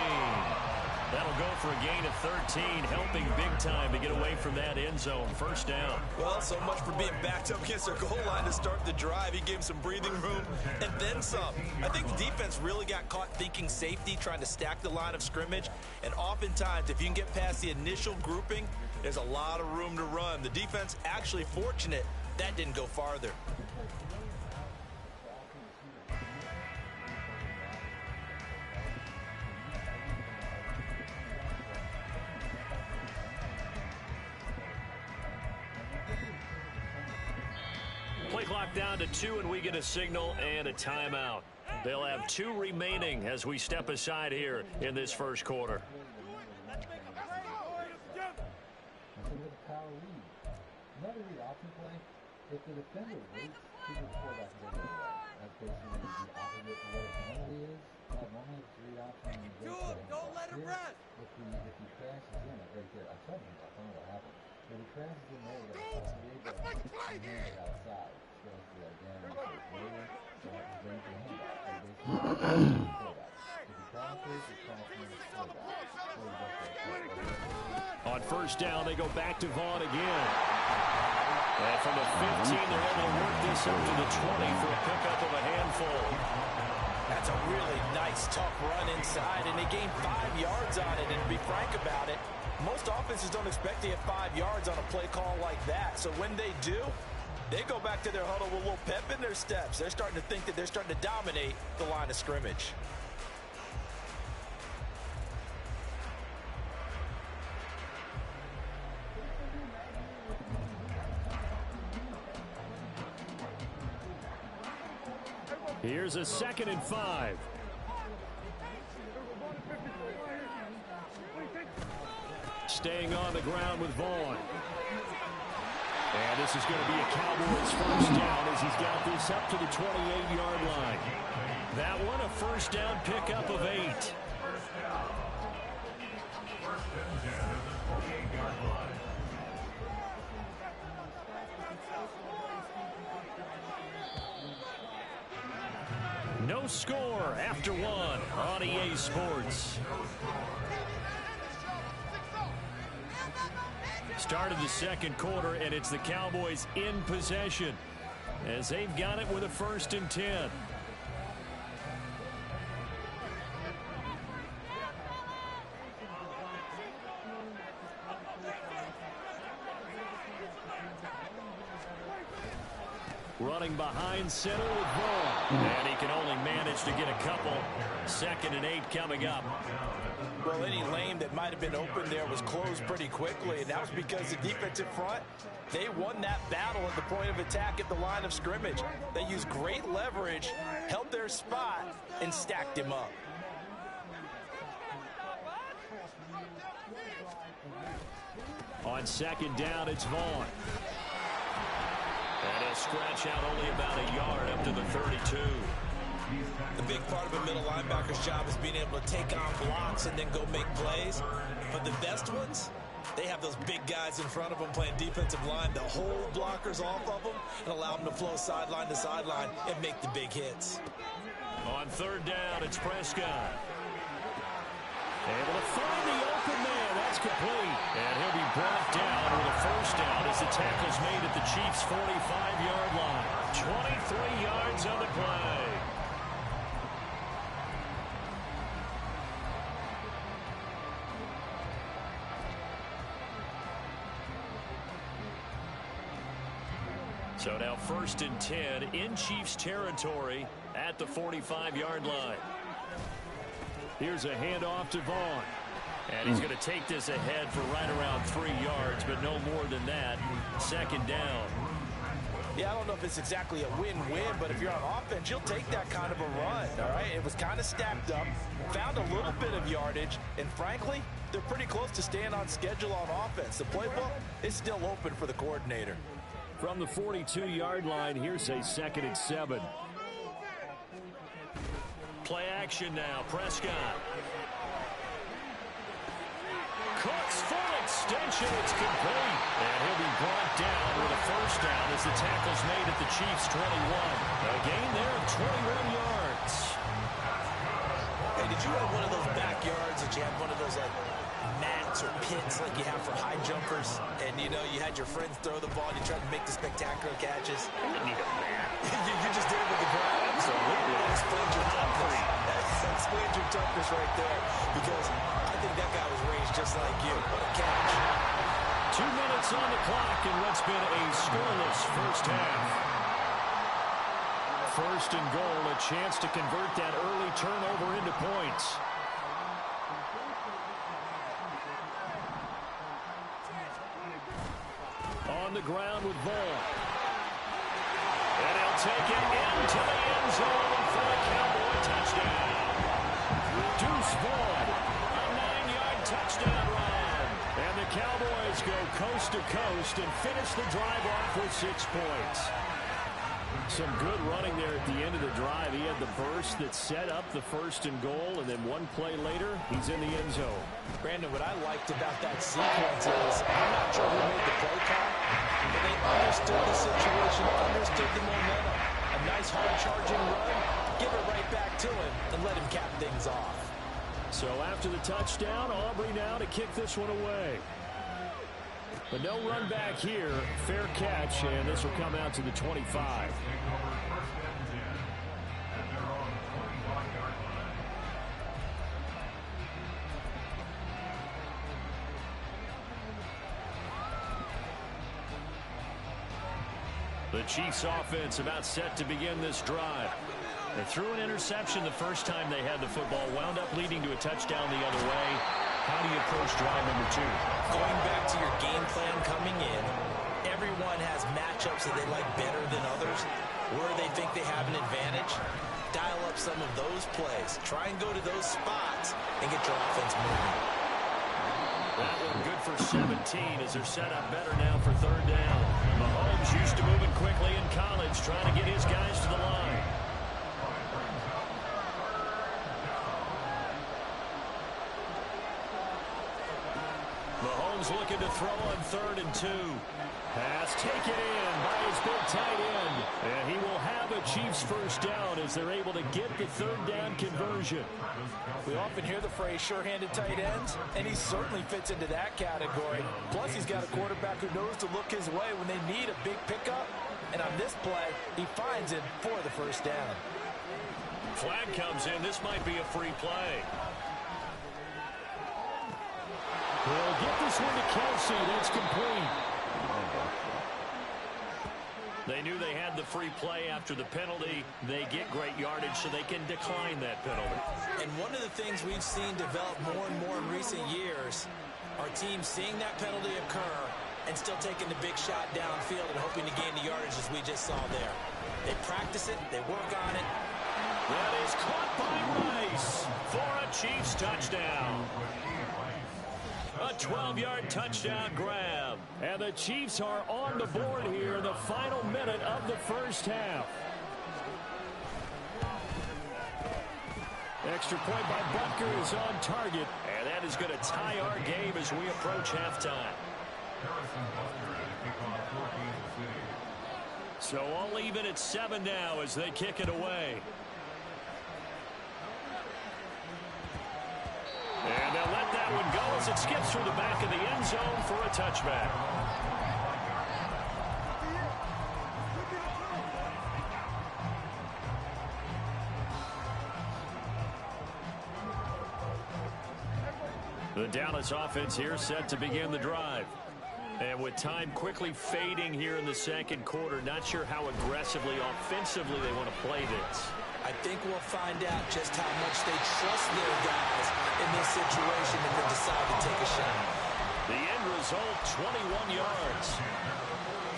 That'll go for a gain of 13, helping big time to get away from that end zone. First down. Well, so much for being backed up against their goal line to start the drive. He gave him some breathing room and then some. I think the defense really got caught thinking safety, trying to stack the line of scrimmage. And oftentimes, if you can get past the initial grouping, there's a lot of room to run. The defense actually fortunate that didn't go farther. Play clock down to 2, and we get a signal and a timeout. They'll have 2 remaining as we step aside here in this first quarter. Another read option play, if the defender waits to the quarterback to go away, that's basically the opposite of what a penalty is. Normally it's read option and Don't let him rest. If he crashes in, like right there, I told him, I don't know what happened. If he crashes in there, he's outside. So it's again, so it's later, so it's ready for handoff. So basically, if he crashes, it's crashing in the quarterback. So he goes On first down, they go back to Vaughn again. And from the 15, they're able to work this up to the 20 for a pickup of a handful. That's a really nice, tough run inside, and they gained 5 yards on it. And to be frank about it, most offenses don't expect to get 5 yards on a play call like that. So when they do, they go back to their huddle with a little pep in their steps. They're starting to think that they're starting to dominate the line of scrimmage. Here's a 2nd and 5. Staying on the ground with Vaughn. And this is going to be a Cowboys first down as he's got this up to the 28-yard line. That one a first down pickup of 8. No score after 1 on EA Sports. Started the second quarter, and it's the Cowboys in possession as they've got it with a 1st and 10. Running behind center with Vaughn. And he can only manage to get a couple. 2nd and 8 coming up. Well, any lane that might have been open there was closed pretty quickly, and that was because the defensive front, they won that battle at the point of attack at the line of scrimmage. They used great leverage, held their spot, and stacked him up. On 2nd down, it's Vaughn. And he'll scratch out only about a yard up to the 32. The big part of a middle linebacker's job is being able to take on blocks and then go make plays. But the best ones, they have those big guys in front of them playing defensive line to hold blockers off of them and allow them to flow sideline to sideline and make the big hits. On 3rd down, it's Prescott. Able to find the open man. That's complete. And he'll be brought down with a first down as the tackle's made at the Chiefs' 45-yard line. 23 yards on the play. So now 1st and 10 in Chiefs territory at the 45-yard line. Here's a handoff to Vaughn. And he's going to take this ahead for right around 3 yards, but no more than that. 2nd down. Yeah, I don't know if it's exactly a win-win, but if you're on offense, you'll take that kind of a run, all right? It was kind of stacked up, found a little bit of yardage, and frankly, they're pretty close to staying on schedule on offense. The playbook is still open for the coordinator. From the 42-yard line, here's a 2nd and 7. Play action now, Prescott. Cooks full extension, it's complete. And he'll be brought down with a touchdown as the tackle's made at the Chiefs' 21. A gain there of 21 yards. Hey, did you have one of those backyards that you have one of those like mats or pits like you have for high jumpers? And you know, you had your friends throw the ball and you tried to make the spectacular catches? I didn't need a mat. You're just there with the ground. Absolutely. That explains your toughness. That explains your toughness right there. Because I think that guy was raised just like you. What a catch. 2 minutes on the clock in what's been a scoreless first half. First and goal, a chance to convert that early turnover into points. On the ground with Vaughn. And he'll take it into the end zone for a Cowboy touchdown. Deuce Vaughn, a 9-yard touchdown run. And the Cowboys go coast to coast and finish the drive off with 6 points. Some good running there at the end of the drive. He had the burst that set up the first and goal, and then one play later, he's in the end zone. Brandon, what I liked about that sequence is, I'm not sure who made the play call, but they understood the situation, understood the momentum. A nice hard-charging run, give it right back to him, and let him cap things off. So after the touchdown, Aubrey now to kick this one away. But no run back here. Fair catch, and this will come out to the 25. The Chiefs offense about set to begin this drive. They threw an interception the first time they had the football, wound up leading to a touchdown the other way. How do you approach drive number 2? Going back to your game plan coming in, everyone has matchups that they like better than others, where they think they have an advantage. Dial up some of those plays. Try and go to those spots and get your offense moving. That one good for 17 as they're set up better now for third down. Mahomes used to moving quickly in college, trying to get his guys to the line. Mahomes looking to throw on 3rd and 2. Pass taken in by his big tight end. And he will have a Chiefs first down as they're able to get the third down conversion. We often hear the phrase sure-handed tight ends, and he certainly fits into that category. Plus, he's got a quarterback who knows to look his way when they need a big pickup. And on this play, he finds it for the first down. Flag comes in. This might be a free play. He'll get this one to Kelsey. That's complete. They knew they had the free play after the penalty. They get great yardage so they can decline that penalty. And one of the things we've seen develop more and more in recent years are teams seeing that penalty occur and still taking the big shot downfield and hoping to gain the yardage as we just saw there. They practice it. They work on it. That is caught by Rice for a Chiefs touchdown. A 12-yard touchdown grab. And the Chiefs are on the board here in the final minute of the first half. Extra point by Butker is on target. And that is going to tie our game as we approach halftime. So all even at 7 now as they kick it away. And they'll let that one go as it skips through the back of the end zone for a touchback. The Dallas offense here set to begin the drive. And with time quickly fading here in the second quarter, not sure how aggressively, offensively they want to play this. I think we'll find out just how much they trust their guys in this situation if they decide to take a shot. The end result, 21 yards.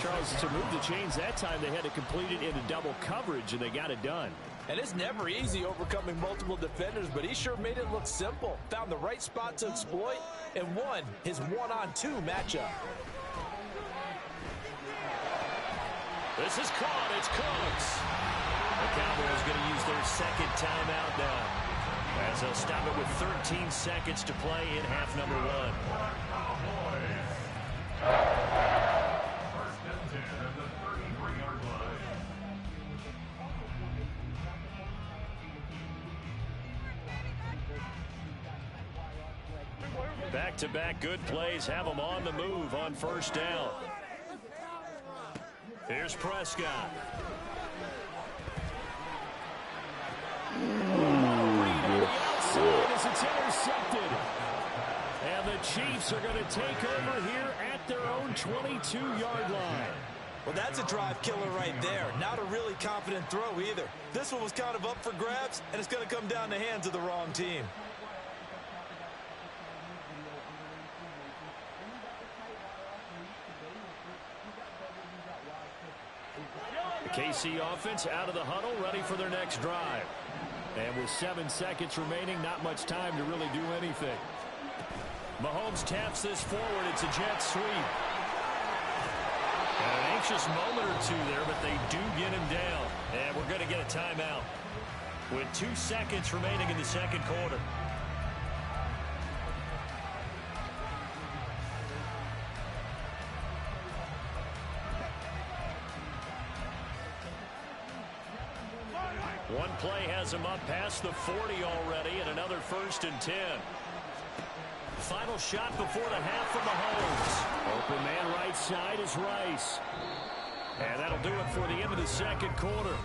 Charles, to move the chains that time, they had to complete it into double coverage, and they got it done. And it's never easy overcoming multiple defenders, but he sure made it look simple. Found the right spot to exploit and won his one-on-two matchup. This is caught. It's Cooks. The Cowboys going to use their second timeout now, as they'll stop it with 13 seconds to play in half number 1. Back-to-back good plays have them on the move on first down. Here's Prescott. As it's intercepted. And the Chiefs are going to take over here at their own 22-yard line. Well, that's a drive killer right there. Not a really confident throw either. This one was kind of up for grabs, and it's going to come down the hands of the wrong team. The KC offense out of the huddle, ready for their next drive. And with 7 seconds remaining, not much time to really do anything. Mahomes taps this forward. It's a jet sweep. And an anxious moment or two there, but they do get him down. And we're going to get a timeout with 2 seconds remaining in the second quarter. One play has him up past the 40 already, and another 1st and 10. Final shot before the half from Mahomes. Open man right side is Rice. And that'll do it for the end of the second quarter.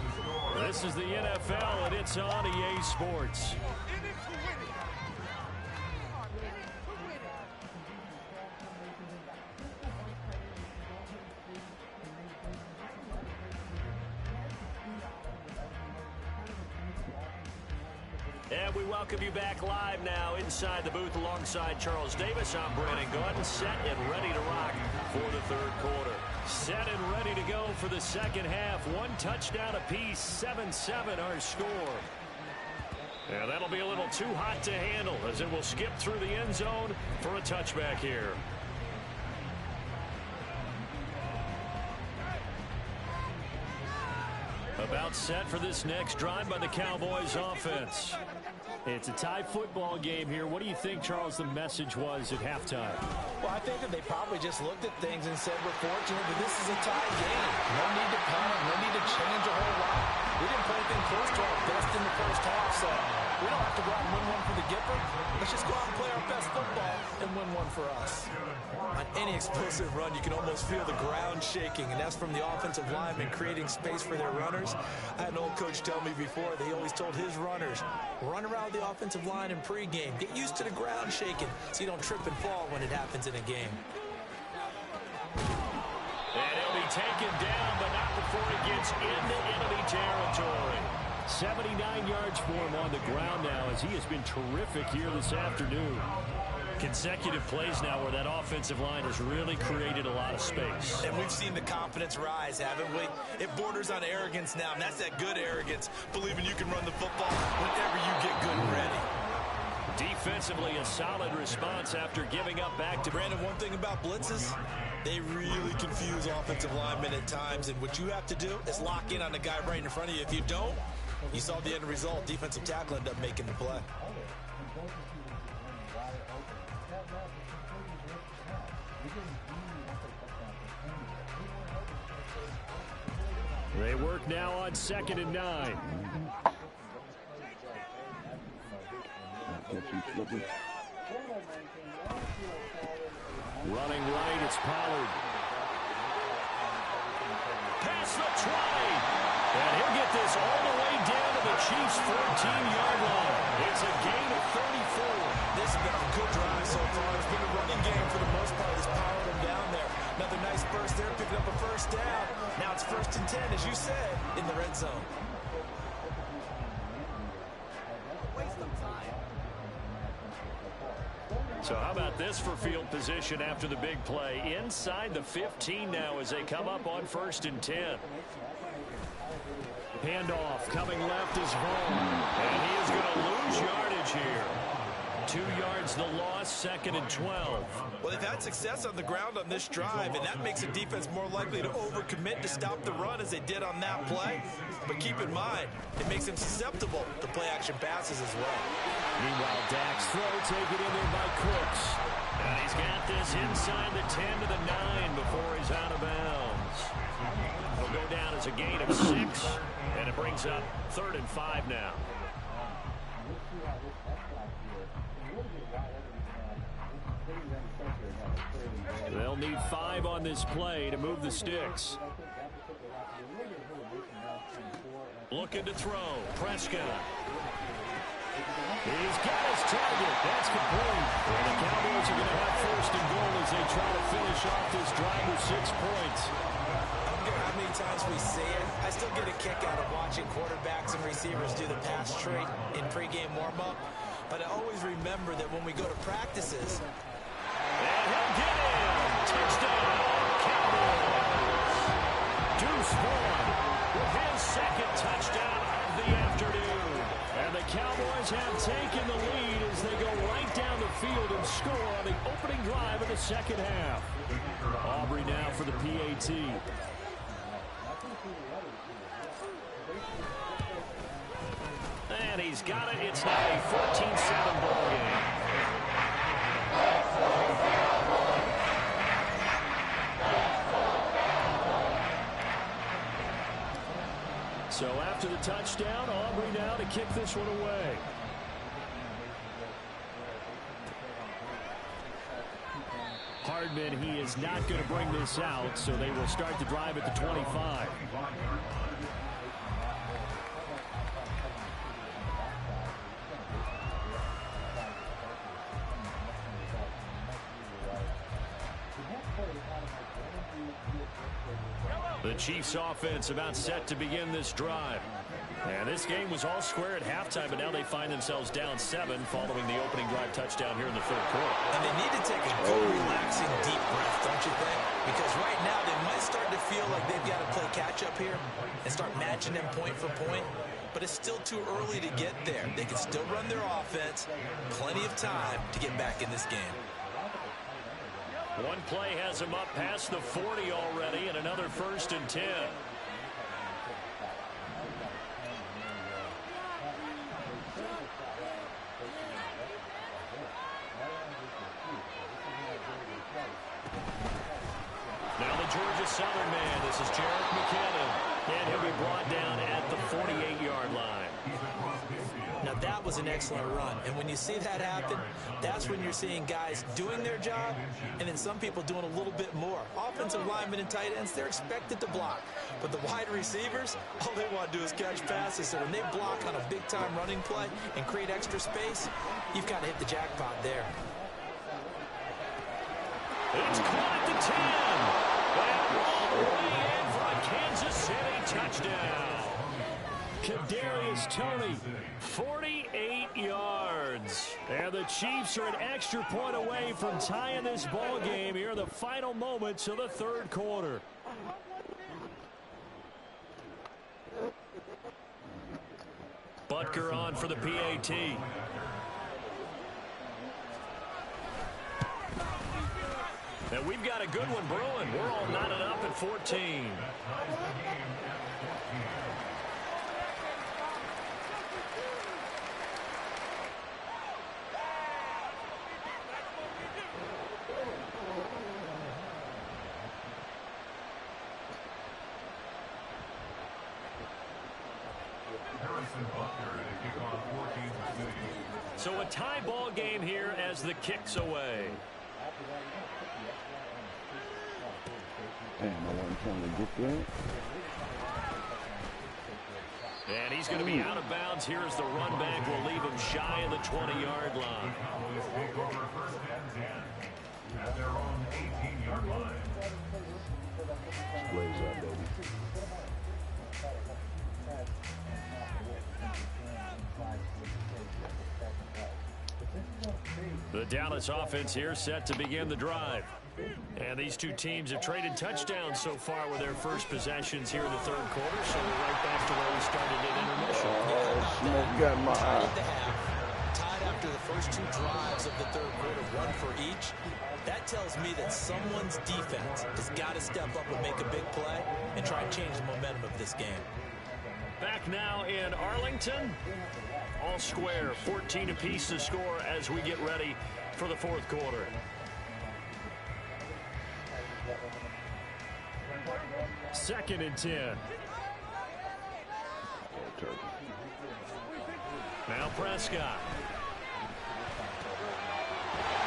This is the NFL, and it's on EA Sports. And we welcome you back live now inside the booth alongside Charles Davis. I'm Brandon Gordon, set and ready to rock for the third quarter. Set and ready to go for the second half. 1 touchdown apiece, 7-7 our score. And that'll be a little too hot to handle as it will skip through the end zone for a touchback here. About set for this next drive by the Cowboys offense. It's a tie football game here. What do you think, Charles, the message was at halftime? Well, I think that they probably just looked at things and said, we're fortunate that this is a tie game. No need to panic, no need to change a whole lot. We didn't play anything close to our best in the first half, so we don't have to go out and win one for the Gipper. Let's just go out and play our best football and win one for us. On any explosive run, you can almost feel the ground shaking, and that's from the offensive linemen creating space for their runners. I had an old coach tell me before, they always told his runners, run around the offensive line in pregame. Get used to the ground shaking so you don't trip and fall when it happens in a game. And he'll be taken down, but not before he gets into enemy territory. 79 yards for him on the ground now as he has been terrific here this afternoon. Consecutive plays now where that offensive line has really created a lot of space. And we've seen the confidence rise, haven't we? It borders on arrogance now, and that's that good arrogance, believing you can run the football whenever you get good and ready. Defensively, a solid response after giving up back to Brandon. One thing about blitzes, they really confuse offensive linemen at times, and what you have to do is lock in on the guy right in front of you. If you don't, you saw the end result. Defensive tackle ended up making the play. They work now on 2nd and 9. Running right, it's Pollard. Past the 20. And he'll get this all the way down to the Chiefs' 14-yard line. It's a gain of 34. This has been a good drive so far. It's been a running game for the most part. It's powered him down there. Another nice burst there, picking up a first down. Now it's 1st and 10, as you said, in the red zone. So how about this for field position after the big play? Inside the 15 now as they come up on 1st and 10. Handoff coming left is Vaughn. And he is going to lose yardage here. 2 yards the loss, 2nd and 12. Well, they've had success on the ground on this drive, and that makes the defense more likely to overcommit to stop the run as they did on that play. But keep in mind, it makes them susceptible to play-action passes as well. Meanwhile, Dak's throw taken in there by Cooks. And he's got this inside the 10 to the 9 before he's out of bounds. It'll go down as a gain of 6, and it brings up 3rd and 5 now. They'll need 5 on this play to move the sticks. Looking to throw. Prescott. He's got his target. That's complete. And the Cowboys are going to have first and goal as they try to finish off this drive with 6 points. I don't care how many times we say it, I still get a kick out of watching quarterbacks and receivers do the pass trait in pregame warm-up. But I always remember that when we go to practices. And he'll get in. Touchdown, Cowboys. Deuce Vaughn with his second touchdown of the afternoon. And the Cowboys have taken the lead as they go right down the field and score on the opening drive of the second half. Aubrey now for the PAT. And he's got it. It's now a 14-7 ball game. So after the touchdown, Aubrey now to kick this one away. Hardman, he is not going to bring this out, so they will start the drive at the 25. The Chiefs offense about set to begin this drive. And this game was all square at halftime, but now they find themselves down 7 following the opening drive touchdown here in the third quarter. And they need to take a good, relaxing, deep breath, don't you think? Because right now they might start to feel like they've got to play catch-up here and start matching them point for point. But it's still too early to get there. They can still run their offense. Plenty of time to get back in this game. One play has him up past the 40 already, and another 1st and 10. Now the Georgia Southern man. This is Jarek McKinnon. And he'll be brought down at the 48-yard line. Now that was an excellent run. And when you see that happen, that's when you're seeing guys doing their job and then some people doing a little bit more. Offensive linemen and tight ends, they're expected to block. But the wide receivers, all they want to do is catch passes. So when they block on a big-time running play and create extra space, you've got to hit the jackpot there. It's caught at the 10. And all the way in for a Kansas City touchdown. Kadarius Toney, 48 yards. And the Chiefs are an extra point away from tying this ball game here in the final moments of the third quarter. Butker on for the PAT. And we've got a good one brewing. We're all knotted up at 14. So a tie ball game here as the kick's away. Damn, I wasn't trying to get that. And he's going to be out of bounds here as the run back will leave him shy of the 20-yard line. At their own 18-yard line. Blaze up, baby. The Dallas offense here set to begin the drive. And these two teams have traded touchdowns so far with their first possessions here in the third quarter. So we're right back to where we started at intermission. Oh, smoke got my eye. Tied after the first 2 drives of the third quarter, 1 for each. That tells me that someone's defense has got to step up and make a big play and try and change the momentum of this game. Back now in Arlington. All square, 14 apiece to score as we get ready for the fourth quarter. Second and 10. Now Prescott.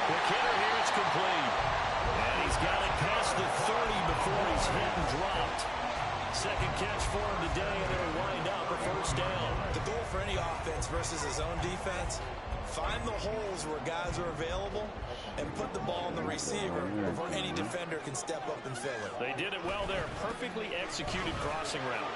Quick hitter here. It's complete. And he's got it past the 30 before he's hit and dropped. Second catch for him today, and it'll wind up a first down. The goal for any offense versus his own defense, find the holes where guys are available and put the ball on the receiver before any defender can step up and fill it. They did it well there. Perfectly executed crossing route.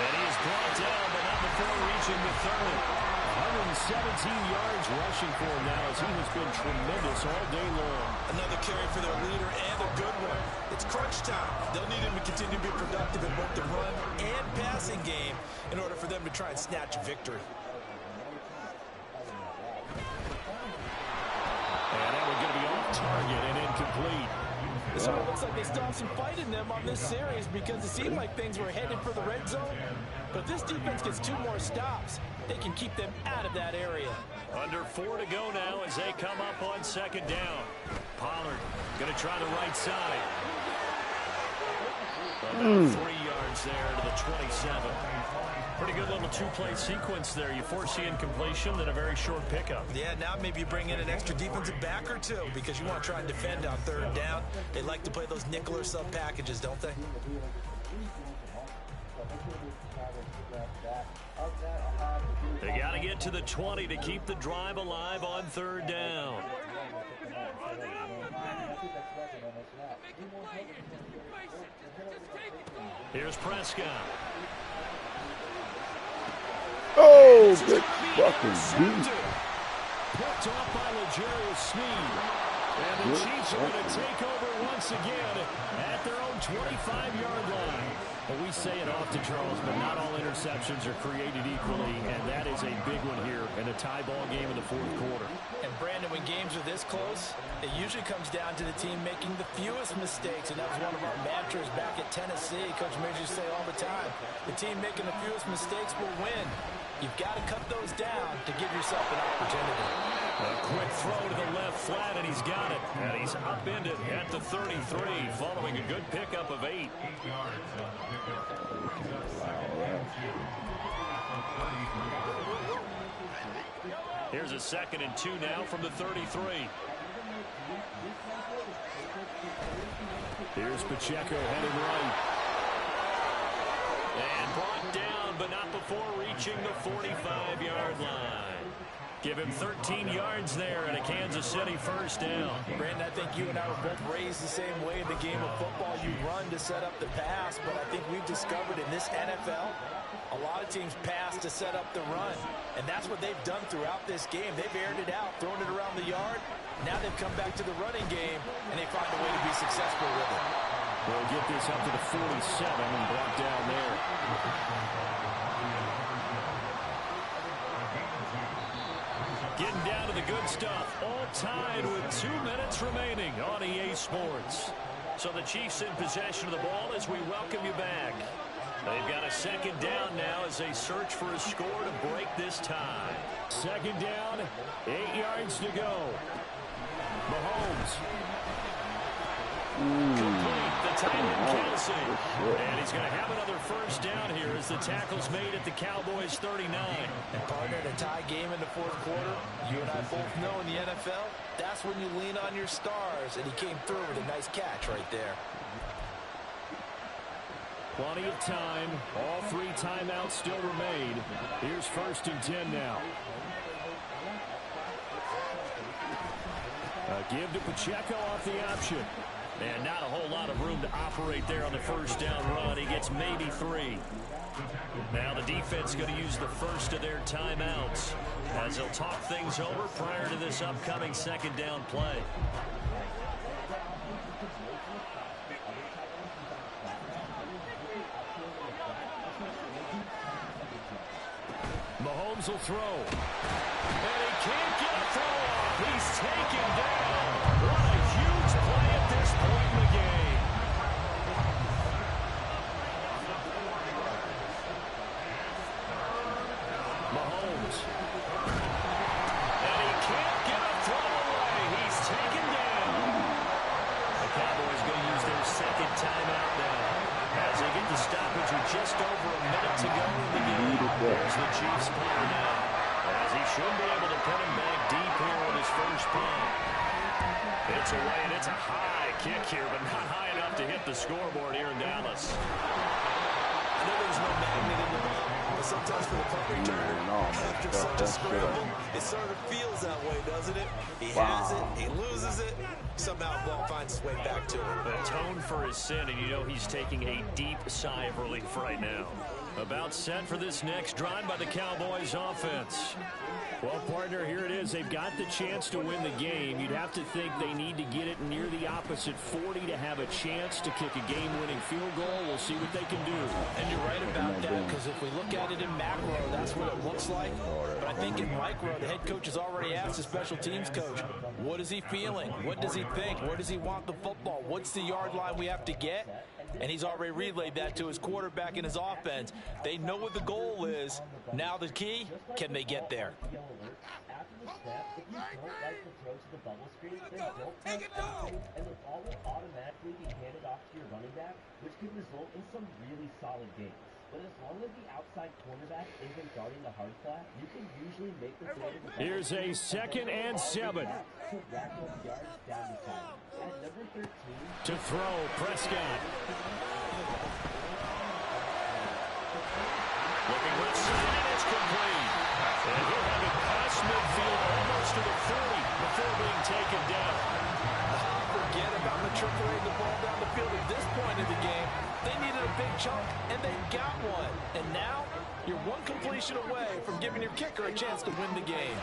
And he is brought down, but not before reaching the 30. 117 yards rushing for him now as he has been tremendous all day long. Another carry for their leader and a good one. It's crunch time. They'll need him to continue to be productive in both the run and passing game in order for them to try and snatch a victory. And that one's going to be off target and incomplete. This one looks like they still have some fight in them on this series because it seemed like things were headed for the red zone. But this defense gets 2 more stops. They can keep them out of that area. Under 4 to go now as they come up on second down. Pollard going to try the right side. About 3 yards there to the 27. Pretty good little 2-play sequence there. You foresee incompletion, then a very short pickup. Yeah, now maybe you bring in an extra defensive back or 2 because you want to try and defend on 3rd down. They like to play those nickel or sub packages, don't they? They got to get to the 20 to keep the drive alive on 3rd down. Here's Prescott. Oh, good fucking beat. Picked off by L'Jarius Sneed. And the Chiefs are going to take over once again at their own 25-yard line. Well, we say it often, Charles, but not all interceptions are created equally, and that is a big one here in a tie ball game in the 4th quarter. And, Brandon, when games are this close, it usually comes down to the team making the fewest mistakes, and that was one of our mantras back at Tennessee. Coach Mears used to say all the time, the team making the fewest mistakes will win. You've got to cut those down to give yourself an opportunity. A quick throw to the left flat, and he's got it. And he's upended at the 33, following a good pickup of 8. Here's a 2nd and 2 now from the 33. Here's Pacheco heading right. And brought down, but not before reaching the 45-yard line. Give him 13 yards there and a Kansas City first down. Brandon, I think you and I were both raised the same way in the game of football. You run to set up the pass, but I think we've discovered in this NFL, a lot of teams pass to set up the run. And that's what they've done throughout this game. They've aired it out, thrown it around the yard. Now they've come back to the running game, and they find a way to be successful with it. They'll get this up to the 47 and brought down there. Getting down to the good stuff. All tied with 2 minutes remaining on EA Sports. So the Chiefs in possession of the ball as we welcome you back. They've got a 2nd down now as they search for a score to break this tie. 2nd down, 8 yards to go. Mahomes. Complete the tight end Kelsey. And he's going to have another first down here as the tackle's made at the Cowboys 39. And partner, in a tie game in the 4th quarter, you and I both know in the NFL, that's when you lean on your stars, and he came through with a nice catch right there. Plenty of time. All 3 timeouts still remain. Here's 1st and 10 now. A give to Pacheco off the option. And not a whole lot of room to operate there on the first down run. He gets maybe 3. Now the defense going to use the first of their timeouts as they'll talk things over prior to this upcoming 2nd down play. Mahomes will throw. And he can't get a throw off. He's taken down. What a huge play at this point in the game. Mahomes. And he can't get a throw away. He's taken down. The Cowboys going to use their 2nd timeout now as they get the stoppage with just over a minute to go in the game. There's the Chiefs player now as he Should be able to put him back deep here with his first play. It's away, and it's a high kick here, but not high enough to hit the scoreboard here in Dallas. I know there's no magnet in the ball, but sometimes for the punt returner, after such a scramble, it sort of feels that way, doesn't it? He has it, he loses it, somehow the ball finds its way back to him. Atoned for his sin, and you know he's taking a deep sigh of relief right now. About set for this next drive by the Cowboys offense. Well, partner, here it is. They've got the chance to win the game. You'd have to think they need to get it near the opposite 40 to have a chance to kick a game-winning field goal. We'll see what they can do. And you're right about that, because if we look at it in macro, that's what it looks like. But I think in micro, the head coach has already asked the special teams coach, what is he feeling? What does he think? Where does he want the football? What's the yard line we have to get? And he's already relayed that to his quarterback and his offense. They know what the goal is. Now the key, can they get there? After the snap, if you don't like the throw to the bubble screen, then don't press anything, and the ball will automatically be handed off to your running back, which could result in some really solid gains. But as long as the outside cornerback isn't guarding the hard flat, you can usually make the throw to the bubble. Here's a 2nd and 7. To rack up yards down the side. At number 13, to throw, Prescott. Looking left side, and it's complete. And he'll have it past midfield almost to the 40 before being taken down. Forget about matriculating the ball down the field at this point in the game. They needed a big chunk, and they got one. And now, you're one completion away from giving your kicker a chance to win the game.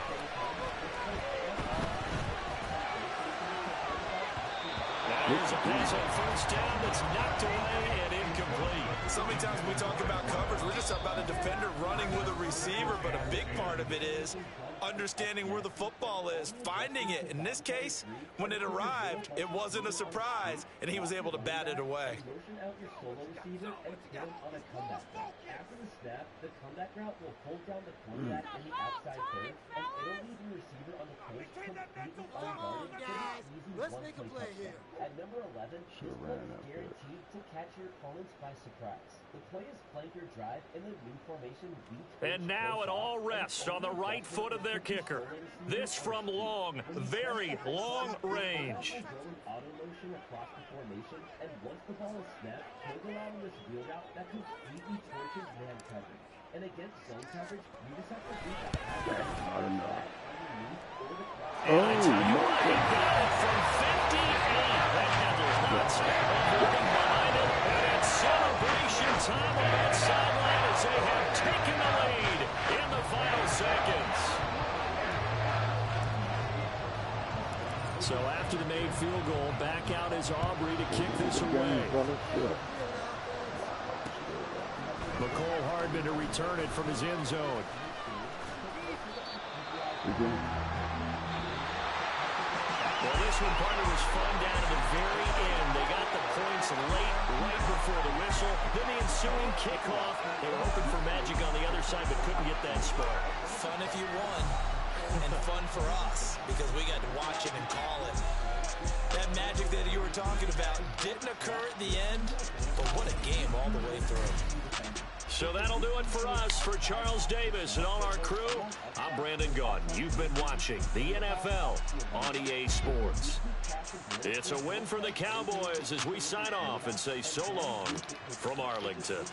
Here's a pass on first down that's knocked away and incomplete. So many times when we talk about coverage, we're just about a defender running with a receiver, but a big part of it is understanding where the football is, finding it. In this case, when it arrived, it wasn't a surprise, and he was able to bat it away. Motion out your solo receiver and put him on a comeback route. After the snap, the comeback route will hold down the quarterback in the outside third, and it'll leave your receiver on the post completely unguarded for an easy one-play touchdown. At number 11, this play is guaranteed to catch your opponents by surprise. The play is flanker drive in the new formation. And now it all rests on the right foot of their kicker. This from long, very long range. Auto motion across the formation, and once the ball is snapped, he'll go out on this wheel route that completely torches man coverage. And against zone coverage, you just have to beat that underneath or the cross. And I tell you what, he got it from 58. That handle's nuts. Avoiding behind it, and it's celebration time on that sideline as they have taken the lead in the final seconds. So after the made field goal, back out is Aubrey to kick this away. McCole Hardman to return it from his end zone. Well, this one, partner, was fun down at the very end. They got the points late, right before the whistle. Then the ensuing kickoff. They were hoping for magic on the other side, but couldn't get that spark. Fun if you won, and fun for us, because we got to watch it and call it. That magic that you were talking about didn't occur at the end, but what a game all the way through. So that'll do it for us. For Charles Davis and all our crew, I'm Brandon Gaudin. You've been watching the NFL on EA Sports. It's a win for the Cowboys as we sign off and say so long from Arlington.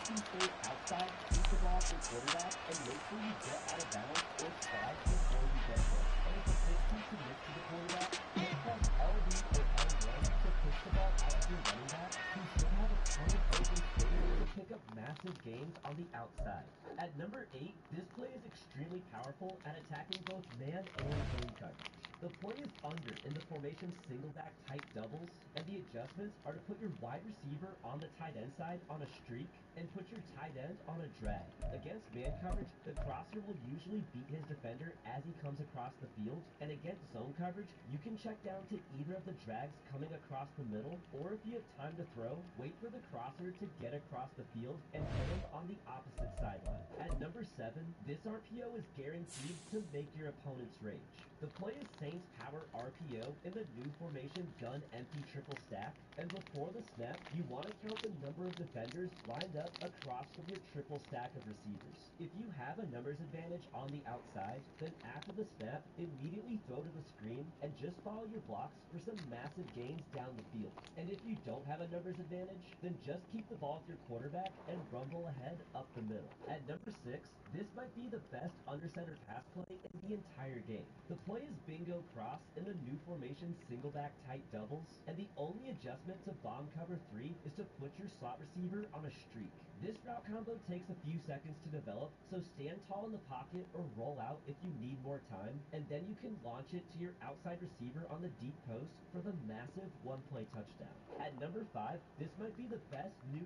Massive gains on the outside. At number 8, this play is extremely powerful at attacking both man and zone coverage. The play is under in the formation single back type doubles, and the adjustments are to put your wide receiver on the tight end side on a streak and put your tight end on a drag. Against man coverage, the crosser will usually beat his defender as he comes across the field, and against zone coverage, you can check down to either of the drags coming across the middle, or if you have time to throw, wait for the crosser to get across the field and hit him on the opposite sideline. At number 7, this RPO is guaranteed to make your opponents rage. The play is same gains power RPO in the new formation gun empty triple stack, and before the snap, you want to count the number of defenders lined up across from your triple stack of receivers. If you have a numbers advantage on the outside, then after the snap, immediately throw to the screen and just follow your blocks for some massive gains down the field. And if you don't have a numbers advantage, then just keep the ball with your quarterback and rumble ahead up the middle. At number 6, this might be the best under center pass play in the entire game. The play is bingo cross in the new formation single back tight doubles, and the only adjustment to bomb cover 3 is to put your slot receiver on a streak. This route combo takes a few seconds to develop, so stand tall in the pocket or roll out if you need more time, and then you can launch it to your outside receiver on the deep post for the massive one-play touchdown. At number 5, this might be the best new...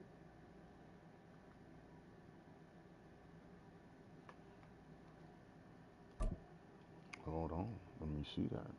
Hold on, let me see that.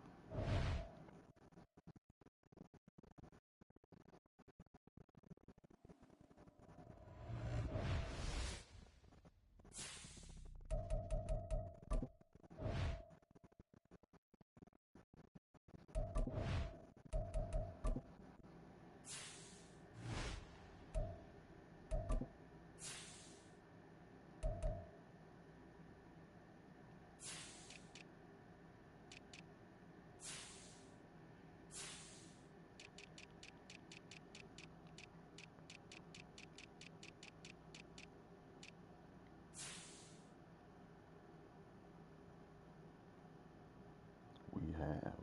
We have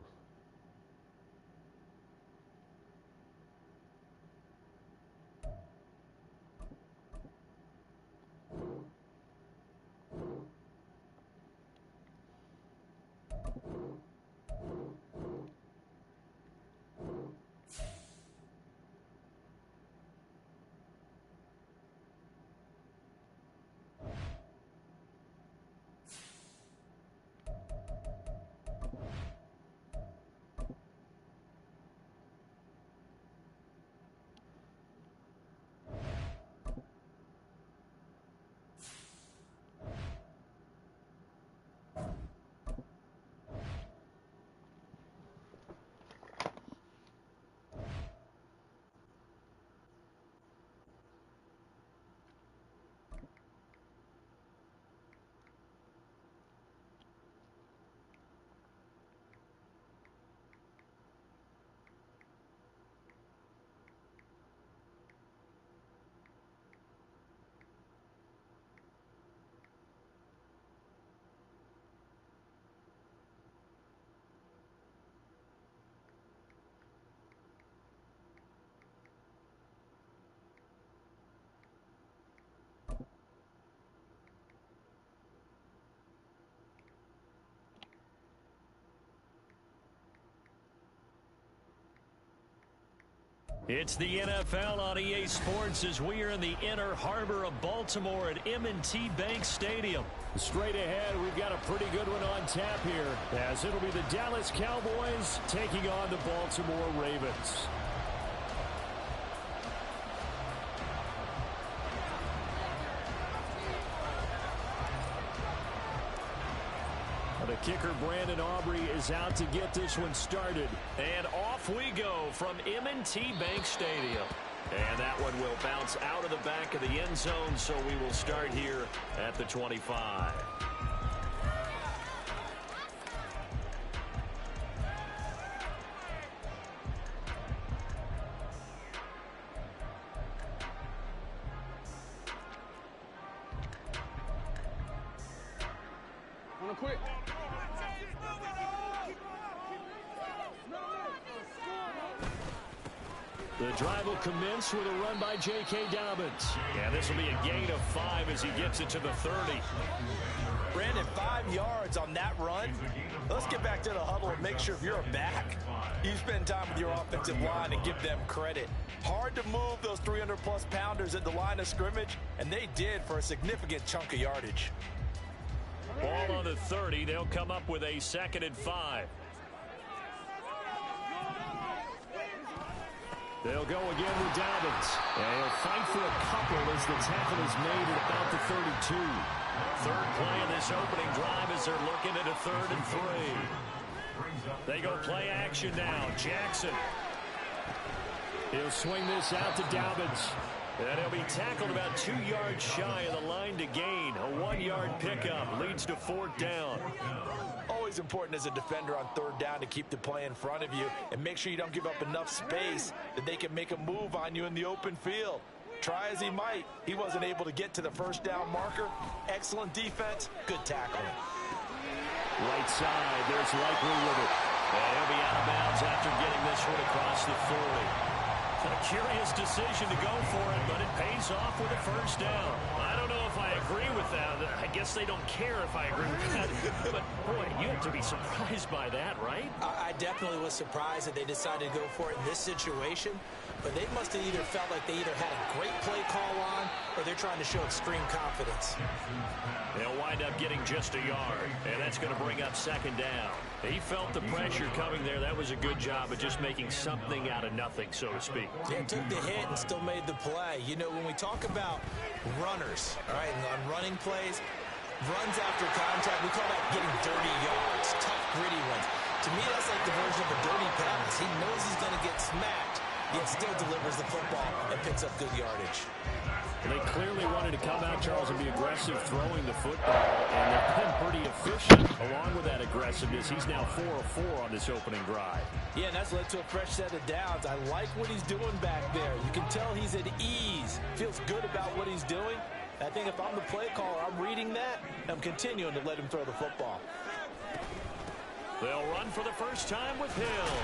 It's the NFL on EA Sports as we are in the inner harbor of Baltimore at M&T Bank Stadium. Straight ahead, we've got a pretty good one on tap here, as it'll be the Dallas Cowboys taking on the Baltimore Ravens. The kicker, Brandon Aubrey, is out to get this one started. And off we go from M&T Bank Stadium. And that one will bounce out of the back of the end zone, so we will start here at the 25. Quick. The drive will commence with a run by J.K. Dobbins. And this will be a gain of 5 as he gets it to the 30. Brandon, 5 yards on that run. Let's get back to the huddle and make sure if you're a back, you spend time with your offensive line and give them credit. Hard to move those 300-plus pounders at the line of scrimmage, and they did for a significant chunk of yardage. Ball on the 30. They'll come up with a 2nd and 5. They'll go again with Dobbins. And he'll fight for a couple as the tackle is made at about the 32. Third play of this opening drive as they're looking at a 3rd and 3. They go play action now. Jackson. He'll swing this out to Dobbins. And he'll be tackled about 2 yards shy of the line to gain. A 1-yard pickup leads to 4th down. Always important as a defender on 3rd down to keep the play in front of you and make sure you don't give up enough space that they can make a move on you in the open field. Try as he might, he wasn't able to get to the 1st down marker. Excellent defense, good tackling. Right side, there's Likely with it. And he'll be out of bounds after getting this one across the 40. A curious decision to go for it, but it pays off with a 1st down. I don't know if I agree with that. I guess they don't care if I agree with that. But, boy, you have to be surprised by that, right? I definitely was surprised that they decided to go for it in this situation. But they must have either felt like they either had a great play call on or they're trying to show extreme confidence. They'll wind up getting just a yard, and that's going to bring up 2nd down. He felt the pressure coming there. That was a good job of just making something out of nothing, so to speak. Yeah, took the hit and still made the play. You know, when we talk about runners, all right, and on running plays, runs after contact, we call that getting dirty yards, tough, gritty ones. To me, that's like the version of a dirty pass. He knows he's going to get smacked, yet still delivers the football and picks up good yardage. They clearly wanted to come out, Charles, and be aggressive throwing the football, and they've been pretty efficient along with that aggressiveness. He's now 4 of 4 on this opening drive. Yeah, and that's led to a fresh set of downs. I like what he's doing back there. You can tell he's at ease, feels good about what he's doing. I think if I'm the play caller, I'm reading that, and I'm continuing to let him throw the football. They'll run for the first time with Hill.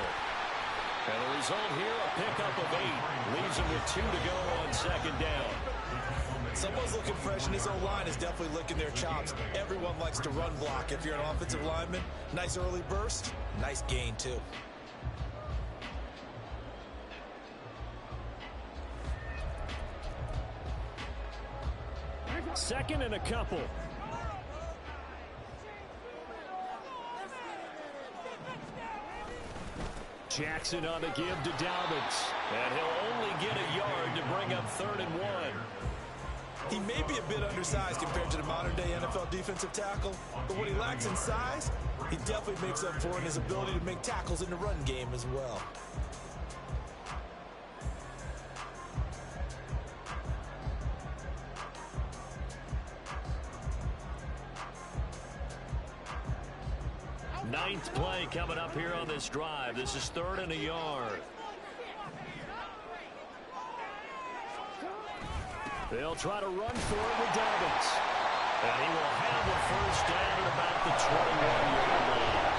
And the result here, a pickup of 8. Leaves him with 2 to go on 2nd down. Someone's looking fresh, and his O-line is definitely licking their chops. Everyone likes to run block. If you're an offensive lineman, nice early burst, nice gain, too. Second and a couple. Jackson on the give to Dobbins. And he'll only get a yard to bring up 3rd and 1. He may be a bit undersized compared to the modern-day NFL defensive tackle, but what he lacks in size, he definitely makes up for in his ability to make tackles in the run game as well. Ninth play coming up here on this drive. This is 3rd and a yard. They'll try to run for it with Dobbins. And he will have a 1st down at about the 21-yard line.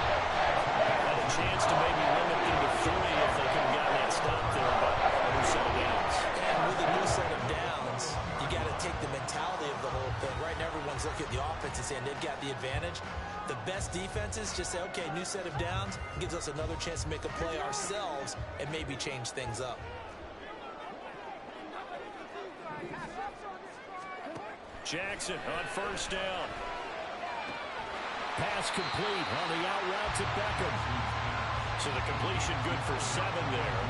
Had a chance to maybe limit them to 3 if they could have gotten that stop there, but a new set of downs. And with a new set of downs, you got to take the mentality of the whole thing. Right now, everyone's looking at the offense and saying they've got the advantage. The best defenses just say, okay, new set of downs, gives us another chance to make a play ourselves and maybe change things up. Jackson on 1st down. Pass complete on the out route to Beckham. So the completion good for 7 there.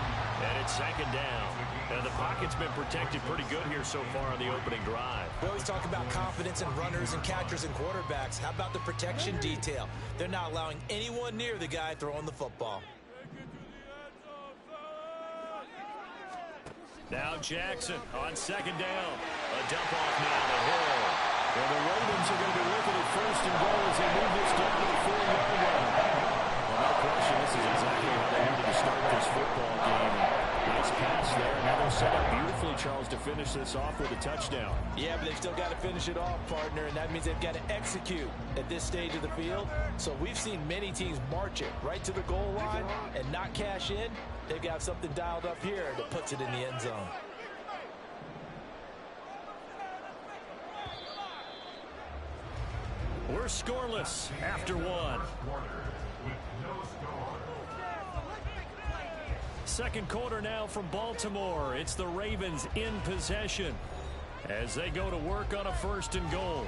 And it's 2nd down. And the pocket's been protected pretty good here so far on the opening drive. We always talk about confidence in runners and catchers and quarterbacks. How about the protection detail? They're not allowing anyone near the guy throwing the football. Now Jackson on 2nd down. A dump off now to Hill. And the Ravens are going to be looking at 1st and goal as they move this down to the 4-yard line. Well, no question, this is exactly how they needed to start this football game. Nice pass there. Now they're set up beautifully, Charles, to finish this off with a touchdown. Yeah, but they've still got to finish it off, partner, and that means they've got to execute at this stage of the field. So we've seen many teams march it right to the goal line and not cash in. They've got something dialed up here that puts it in the end zone. We're scoreless after 1. Second quarter now from Baltimore. It's the Ravens in possession as they go to work on a 1st and goal.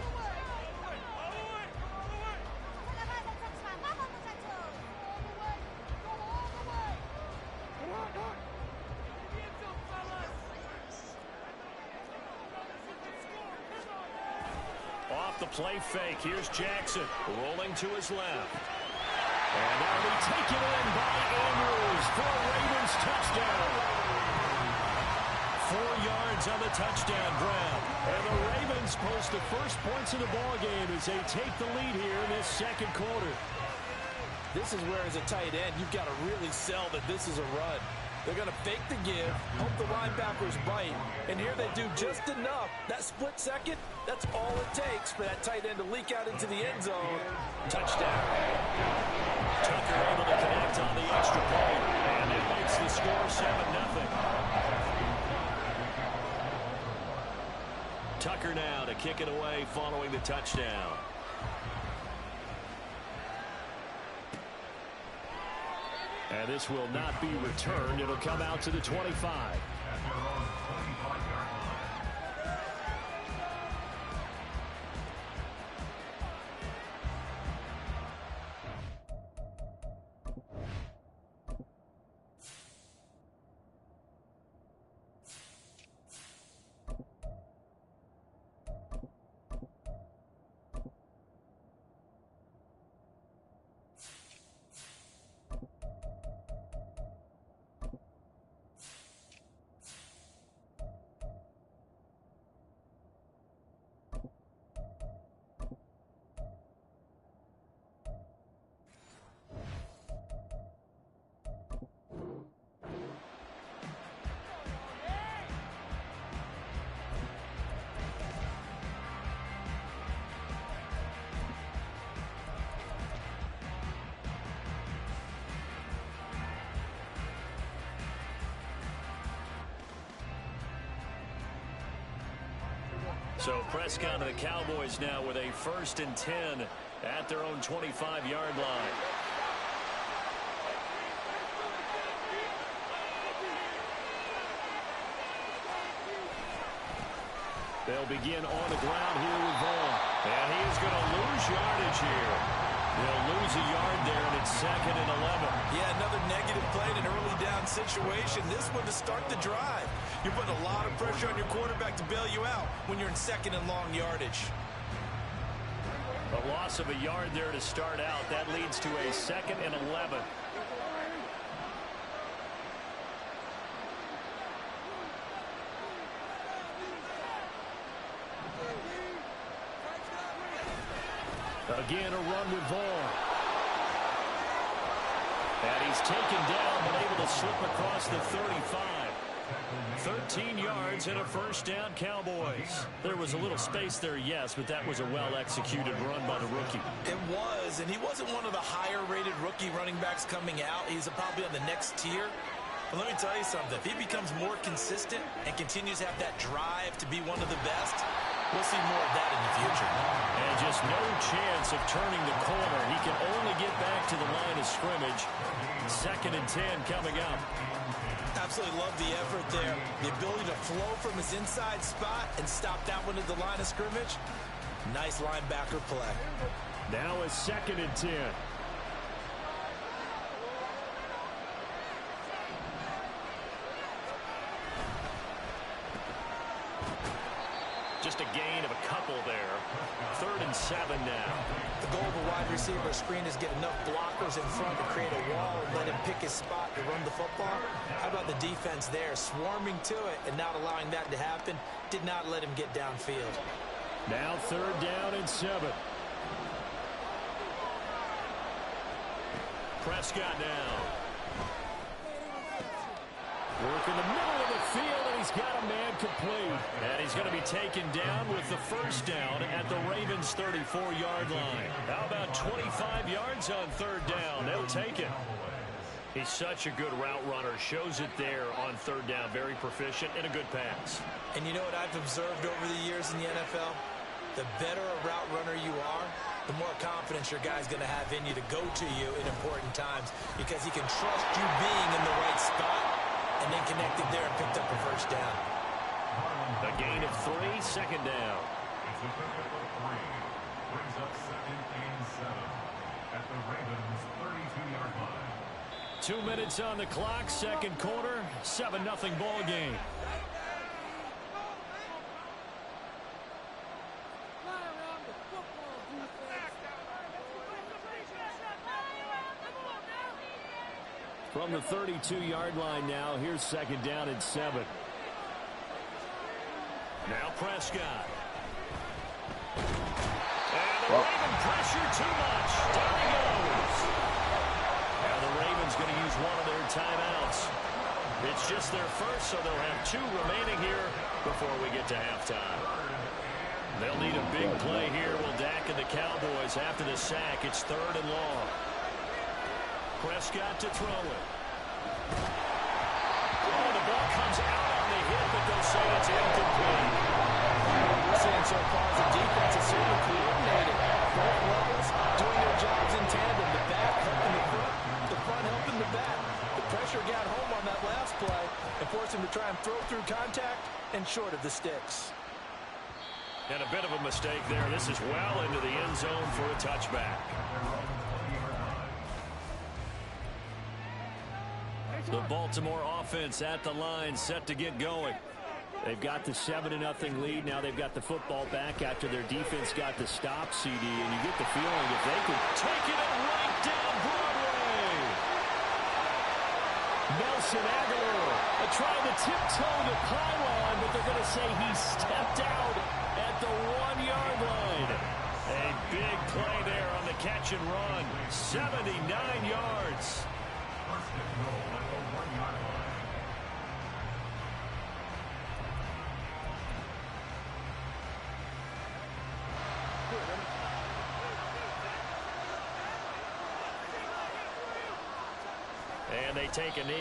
Off the play fake. Here's Jackson rolling to his left. And that'll be taken in by Andrews for a Ravens touchdown. 4 yards on the touchdown grab. And the Ravens post the first points of the ballgame as they take the lead here in this second quarter. This is where, as a tight end, you've got to really sell that this is a run. They're going to fake the give, hope the linebackers bite, and here they do just enough. That split second, that's all it takes for that tight end to leak out into the end zone. Touchdown. Tucker able to connect on the extra point, and it makes the score 7-0. Tucker now to kick it away following the touchdown. And this will not be returned. It'll come out to the 25. So Prescott and the Cowboys now with a 1st and 10 at their own 25-yard line. They'll begin on the ground here with Vaughn. And he is going to lose yardage here. They'll lose a yard there, and it's 2nd and 11. Yeah, another negative play in an early down situation. This one to start the drive. You're putting a lot of pressure on your quarterback to bail you out when you're in 2nd and long yardage. A loss of a yard there to start out. That leads to a 2nd and 11. Again, a run with Vaughn. And he's taken down, but able to slip across the 35. 13 yards and a 1st down, Cowboys. There was a little space there, yes, but that was a well-executed run by the rookie. It was, and he wasn't one of the higher-rated rookie running backs coming out. He's probably on the next tier. But let me tell you something. If he becomes more consistent and continues to have that drive to be one of the best, we'll see more of that in the future. And just no chance of turning the corner. He can only get back to the line of scrimmage. 2nd and 10 coming up. Absolutely love the effort there. The ability to flow from his inside spot and stop that one at the line of scrimmage. Nice linebacker play. Now a 2nd and 10. Just a gain of a couple there. 3rd and 7 now. The goal of a wide receiver screen is get enough blockers in front to create a wall and let him pick his spot to run the football. How about the defense there, swarming to it and not allowing that to happen? Did not let him get downfield. Now 3rd down and 7. Prescott now. Work in the middle of the field, and he's got a man complete. And he's going to be taken down with the 1st down at the Ravens' 34-yard line. How about 25 yards on 3rd down? They'll take it. He's such a good route runner. Shows it there on 3rd down. Very proficient and a good pass. And you know what I've observed over the years in the NFL? The better a route runner you are, the more confidence your guy's going to have in you to go to you in important times because he can trust you being in the right spot. And then connected there and picked up a 1st down. A gain of 3, 2nd down. It's a pickup of 3. Brings up 2nd and 7 at the Ravens' 32-yard line. 2 minutes on the clock, 2nd quarter, 7-0 ball game. From the 32-yard line now, here's 2nd down and 7. Now Prescott. And the Raven pressure too much. Down he goes. Now the Ravens going to use one of their timeouts. It's just their first, so they'll have 2 remaining here before we get to halftime. They'll need a big play here. Will Dak and the Cowboys after the sack. It's 3rd and long. Prescott to throw it. Oh, the ball comes out on the hit, but they'll say it's incomplete. We're seeing so far as the defense is certainly coordinated. Both levels doing their jobs in tandem. The back helping the front helping the back. The pressure got home on that last play and forced him to try and throw through contact and short of the sticks. And a bit of a mistake there. This is well into the end zone for a touchback. The Baltimore offense at the line, set to get going. They've got the 7-0 lead. Now they've got the football back after their defense got the stop, CD, and you get the feeling if they could take it right down Broadway. Nelson Aguilar trying to tiptoe the pylon, but they're going to say he stepped out at the 1-yard line. A big play there on the catch and run. 79 yards. And they take a knee.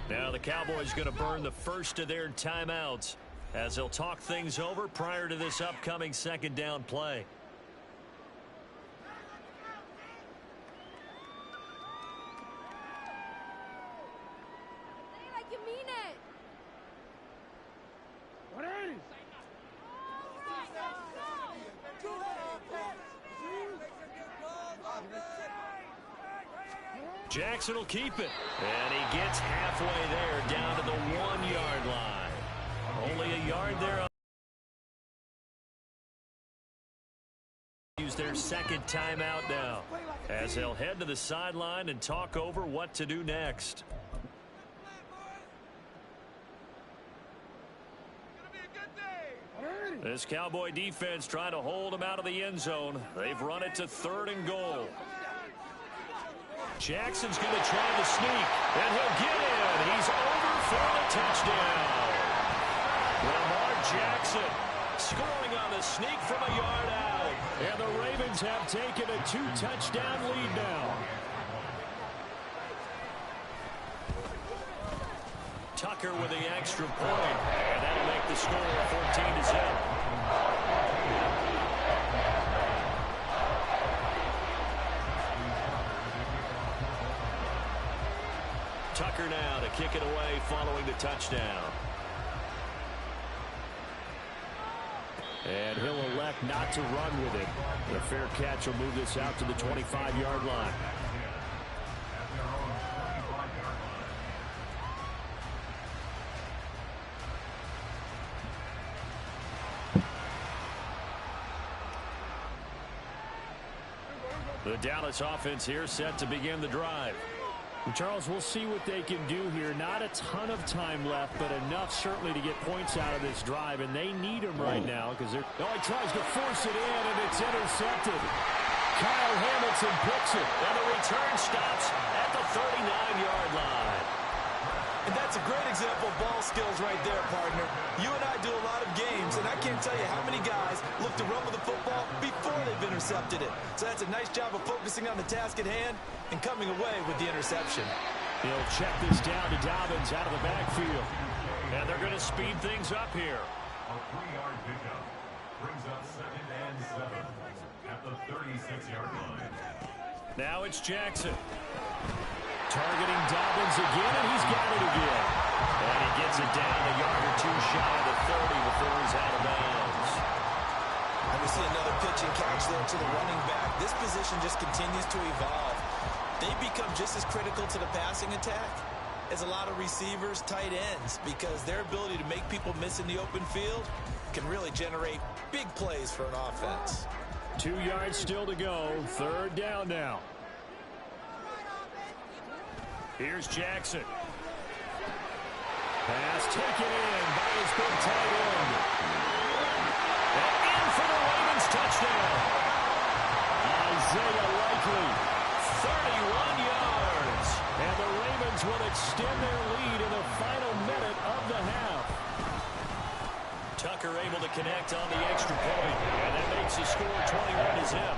Now the Cowboys going to burn the first of their timeouts as they'll talk things over prior to this upcoming 2nd down play. Jackson will keep it. And he gets halfway there down to the 1-yard line. Only a yard there. Use their 2nd timeout now as they'll head to the sideline and talk over what to do next. This Cowboy defense trying to hold them out of the end zone. They've run it to 3rd and goal. Jackson's going to try the sneak, and he'll get in. He's over for the touchdown. Lamar Jackson scoring on the sneak from a yard out. And the Ravens have taken a 2-touchdown lead now. Tucker with the extra point, and that'll make the score 14-0. Tucker now to kick it away following the touchdown. And he'll elect not to run with it. The fair catch will move this out to the 25-yard line. The Dallas offense here set to begin the drive. Charles, we'll see what they can do here. Not a ton of time left, but enough certainly to get points out of this drive, and they need them right now because they're... Oh, he tries to force it in, and it's intercepted. Kyle Hamilton picks it, and the return stops at the 39-yard line. And that's a great example of ball skills right there, partner. You and I do a lot of games, and I can't tell you how many guys look to run with the football before they've intercepted it. So that's a nice job of focusing on the task at hand and coming away with the interception. He'll check this down to Dobbins out of the backfield. And they're going to speed things up here. A 3-yard pickup brings up 2nd and 7 at the 36-yard line. Now it's Jackson. Targeting Dobbins again, and he's got it again. And he gets it down a yard or two shy of the 30 before he's out of bounds. And we see another pitch and catch there to the running back. This position just continues to evolve. They become just as critical to the passing attack as a lot of receivers, tight ends, because their ability to make people miss in the open field can really generate big plays for an offense. 2 yards still to go. 3rd down now. Here's Jackson. Pass taken in by his big tight end. And in for the Ravens touchdown. Isaiah Likely, 31 yards. And the Ravens will extend their lead in the final minute of the half. Tucker able to connect on the extra point, and that makes the score 21 to zip.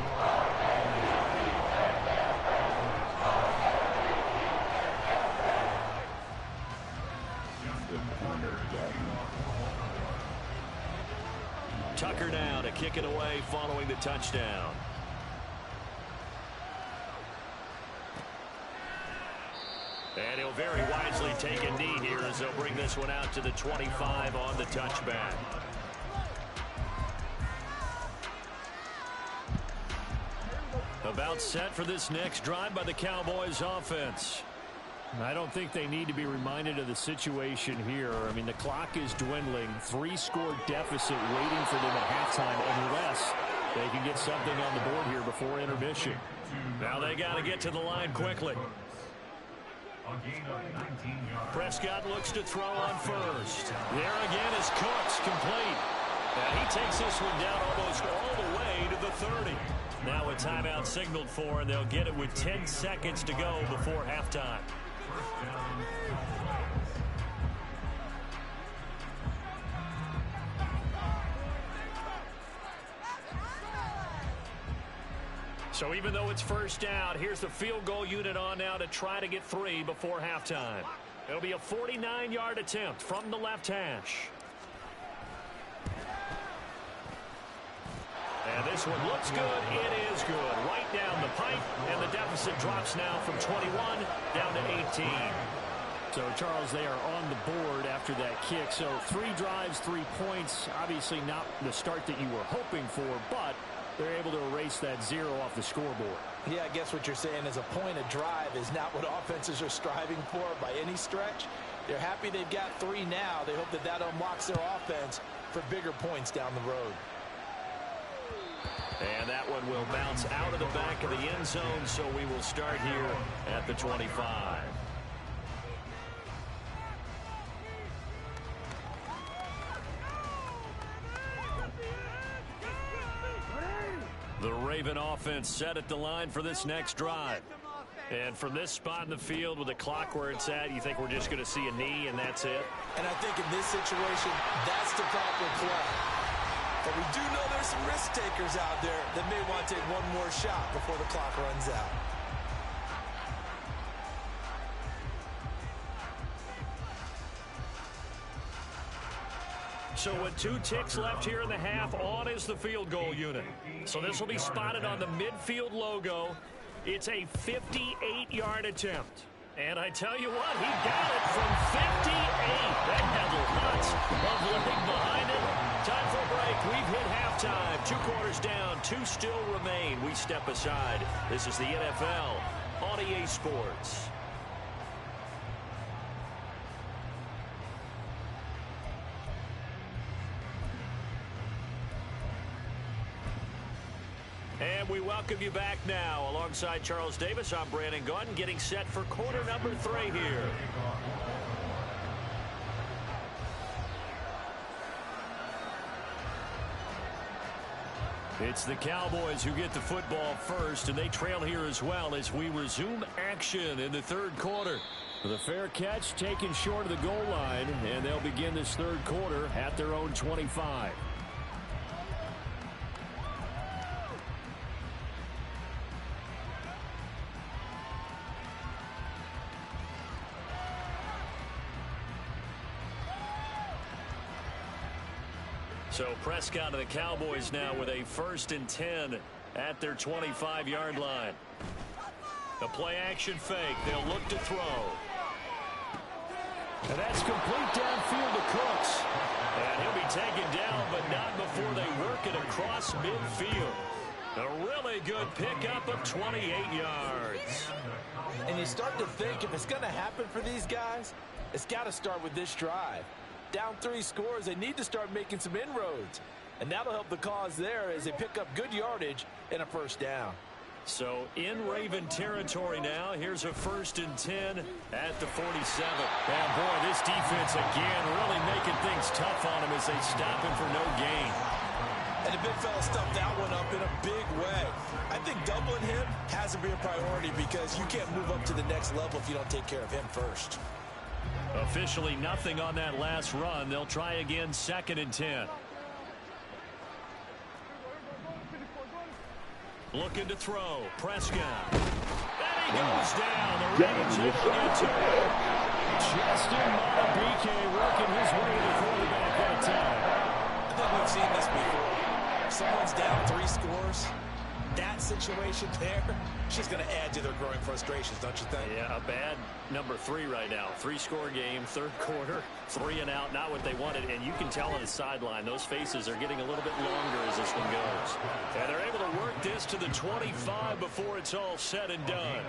Tucker now to kick it away following the touchdown. And he'll very wisely take a knee here as they'll bring this one out to the 25 on the touchback. About set for this next drive by the Cowboys offense. I don't think they need to be reminded of the situation here. I mean, the clock is dwindling. 3-score deficit waiting for them at halftime unless they can get something on the board here before intermission. Now they got to get to the line quickly. Prescott looks to throw on first. There again is Cooks, complete. And he takes this one down almost all the way to the 30. Now a timeout signaled for, and they'll get it with 10 seconds to go before halftime. So even though it's first down, here's the field goal unit on now to try to get 3 before halftime. It'll be a 49-yard attempt from the left hash. And this one looks good. It is good. Right down the pipe, and the deficit drops now from 21 down to 18. So, Charles, they are on the board after that kick. So 3 drives, 3 points. Obviously not the start that you were hoping for, but they're able to erase that 0 off the scoreboard. Yeah, I guess what you're saying is a point of drive is not what offenses are striving for by any stretch. They're happy they've got 3 now. They hope that that unlocks their offense for bigger points down the road. And that one will bounce out of the back of the end zone, so we will start here at the 25. The Raven offense set at the line for this next drive. And from this spot in the field with the clock where it's at, you think we're just going to see a knee and that's it? And I think in this situation, that's the proper play. But we do know there's some risk takers out there that may want to take one more shot before the clock runs out. So with 2 ticks left here in the half, on is the field goal unit. So this will be spotted on the midfield logo. It's a 58-yard attempt. And I tell you what, he got it from 58. That had lots of living behind it. Time for a break. We've hit halftime. 2 quarters down. 2 still remain. We step aside. This is the NFL on EA Sports. And we welcome you back now. Alongside Charles Davis, I'm Brandon Gunn, getting set for quarter number 3 here. It's the Cowboys who get the football first, and they trail here as well as we resume action in the 3rd quarter. With a fair catch taken short of the goal line, and they'll begin this 3rd quarter at their own 25. So Prescott of the Cowboys now with a 1st and 10 at their 25-yard line. A play action fake. They'll look to throw. And that's complete downfield to Cooks. And he'll be taken down, but not before they work it across midfield. A really good pickup of 28 yards. And you start to think if it's going to happen for these guys, it's got to start with this drive. Down 3 scores, they need to start making some inroads. And that'll help the cause there as they pick up good yardage and a first down. So in Raven territory now. Here's a 1st and 10 at the 47. And boy, this defense again really making things tough on him as they stop him for no gain. And the big fella stuffed that one up in a big way. I think doubling him has to be a priority because you can't move up to the next level if you don't take care of him first. Officially nothing on that last run. They'll try again 2nd and 10. Looking to throw. Prescott. And he goes down. The Ravens able to get to it. Justin Madubuike working his way to the quarterback that time. I think we've seen this before. If someone's down 3 scores, that situation there, she's going to add to their growing frustrations, don't you think? Yeah, a bad number 3 right now. 3-score game, 3rd quarter, 3 and out, not what they wanted. And you can tell on the sideline, those faces are getting a little bit longer as this one goes. And they're able to work this to the 25 before it's all said and done.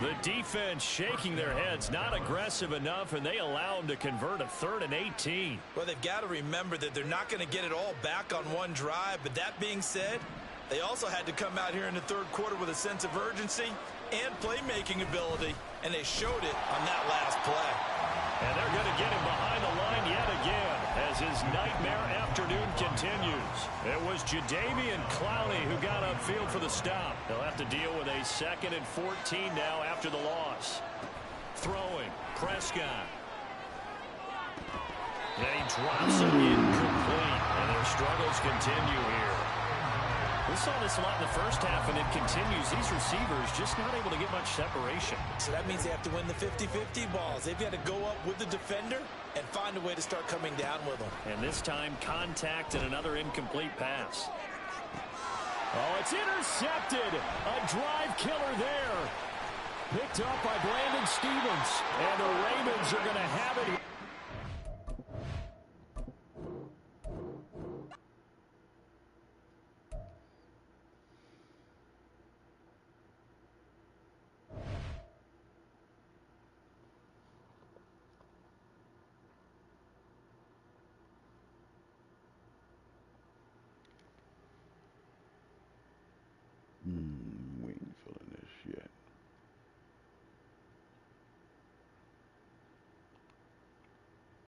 The defense shaking their heads, not aggressive enough, and they allow them to convert a 3rd and 18. Well, they've got to remember that they're not going to get it all back on one drive. But that being said, they also had to come out here in the 3rd quarter with a sense of urgency and playmaking ability, and they showed it on that last play. And they're going to get him behind the line yet again as his nightmare afternoon continues. It was Jadeveon Clowney who got upfield for the stop. They'll have to deal with a 2nd and 14 now after the loss. Throwing, Prescott. And he drops it incomplete, and their struggles continue here. We saw this a lot in the first half, and it continues. These receivers just not able to get much separation. So that means they have to win the 50-50 balls. They've got to go up with the defender and find a way to start coming down with them. And this time, contact and another incomplete pass. Oh, it's intercepted. A drive killer there. Picked up by Brandon Stevens. And the Ravens are going to have it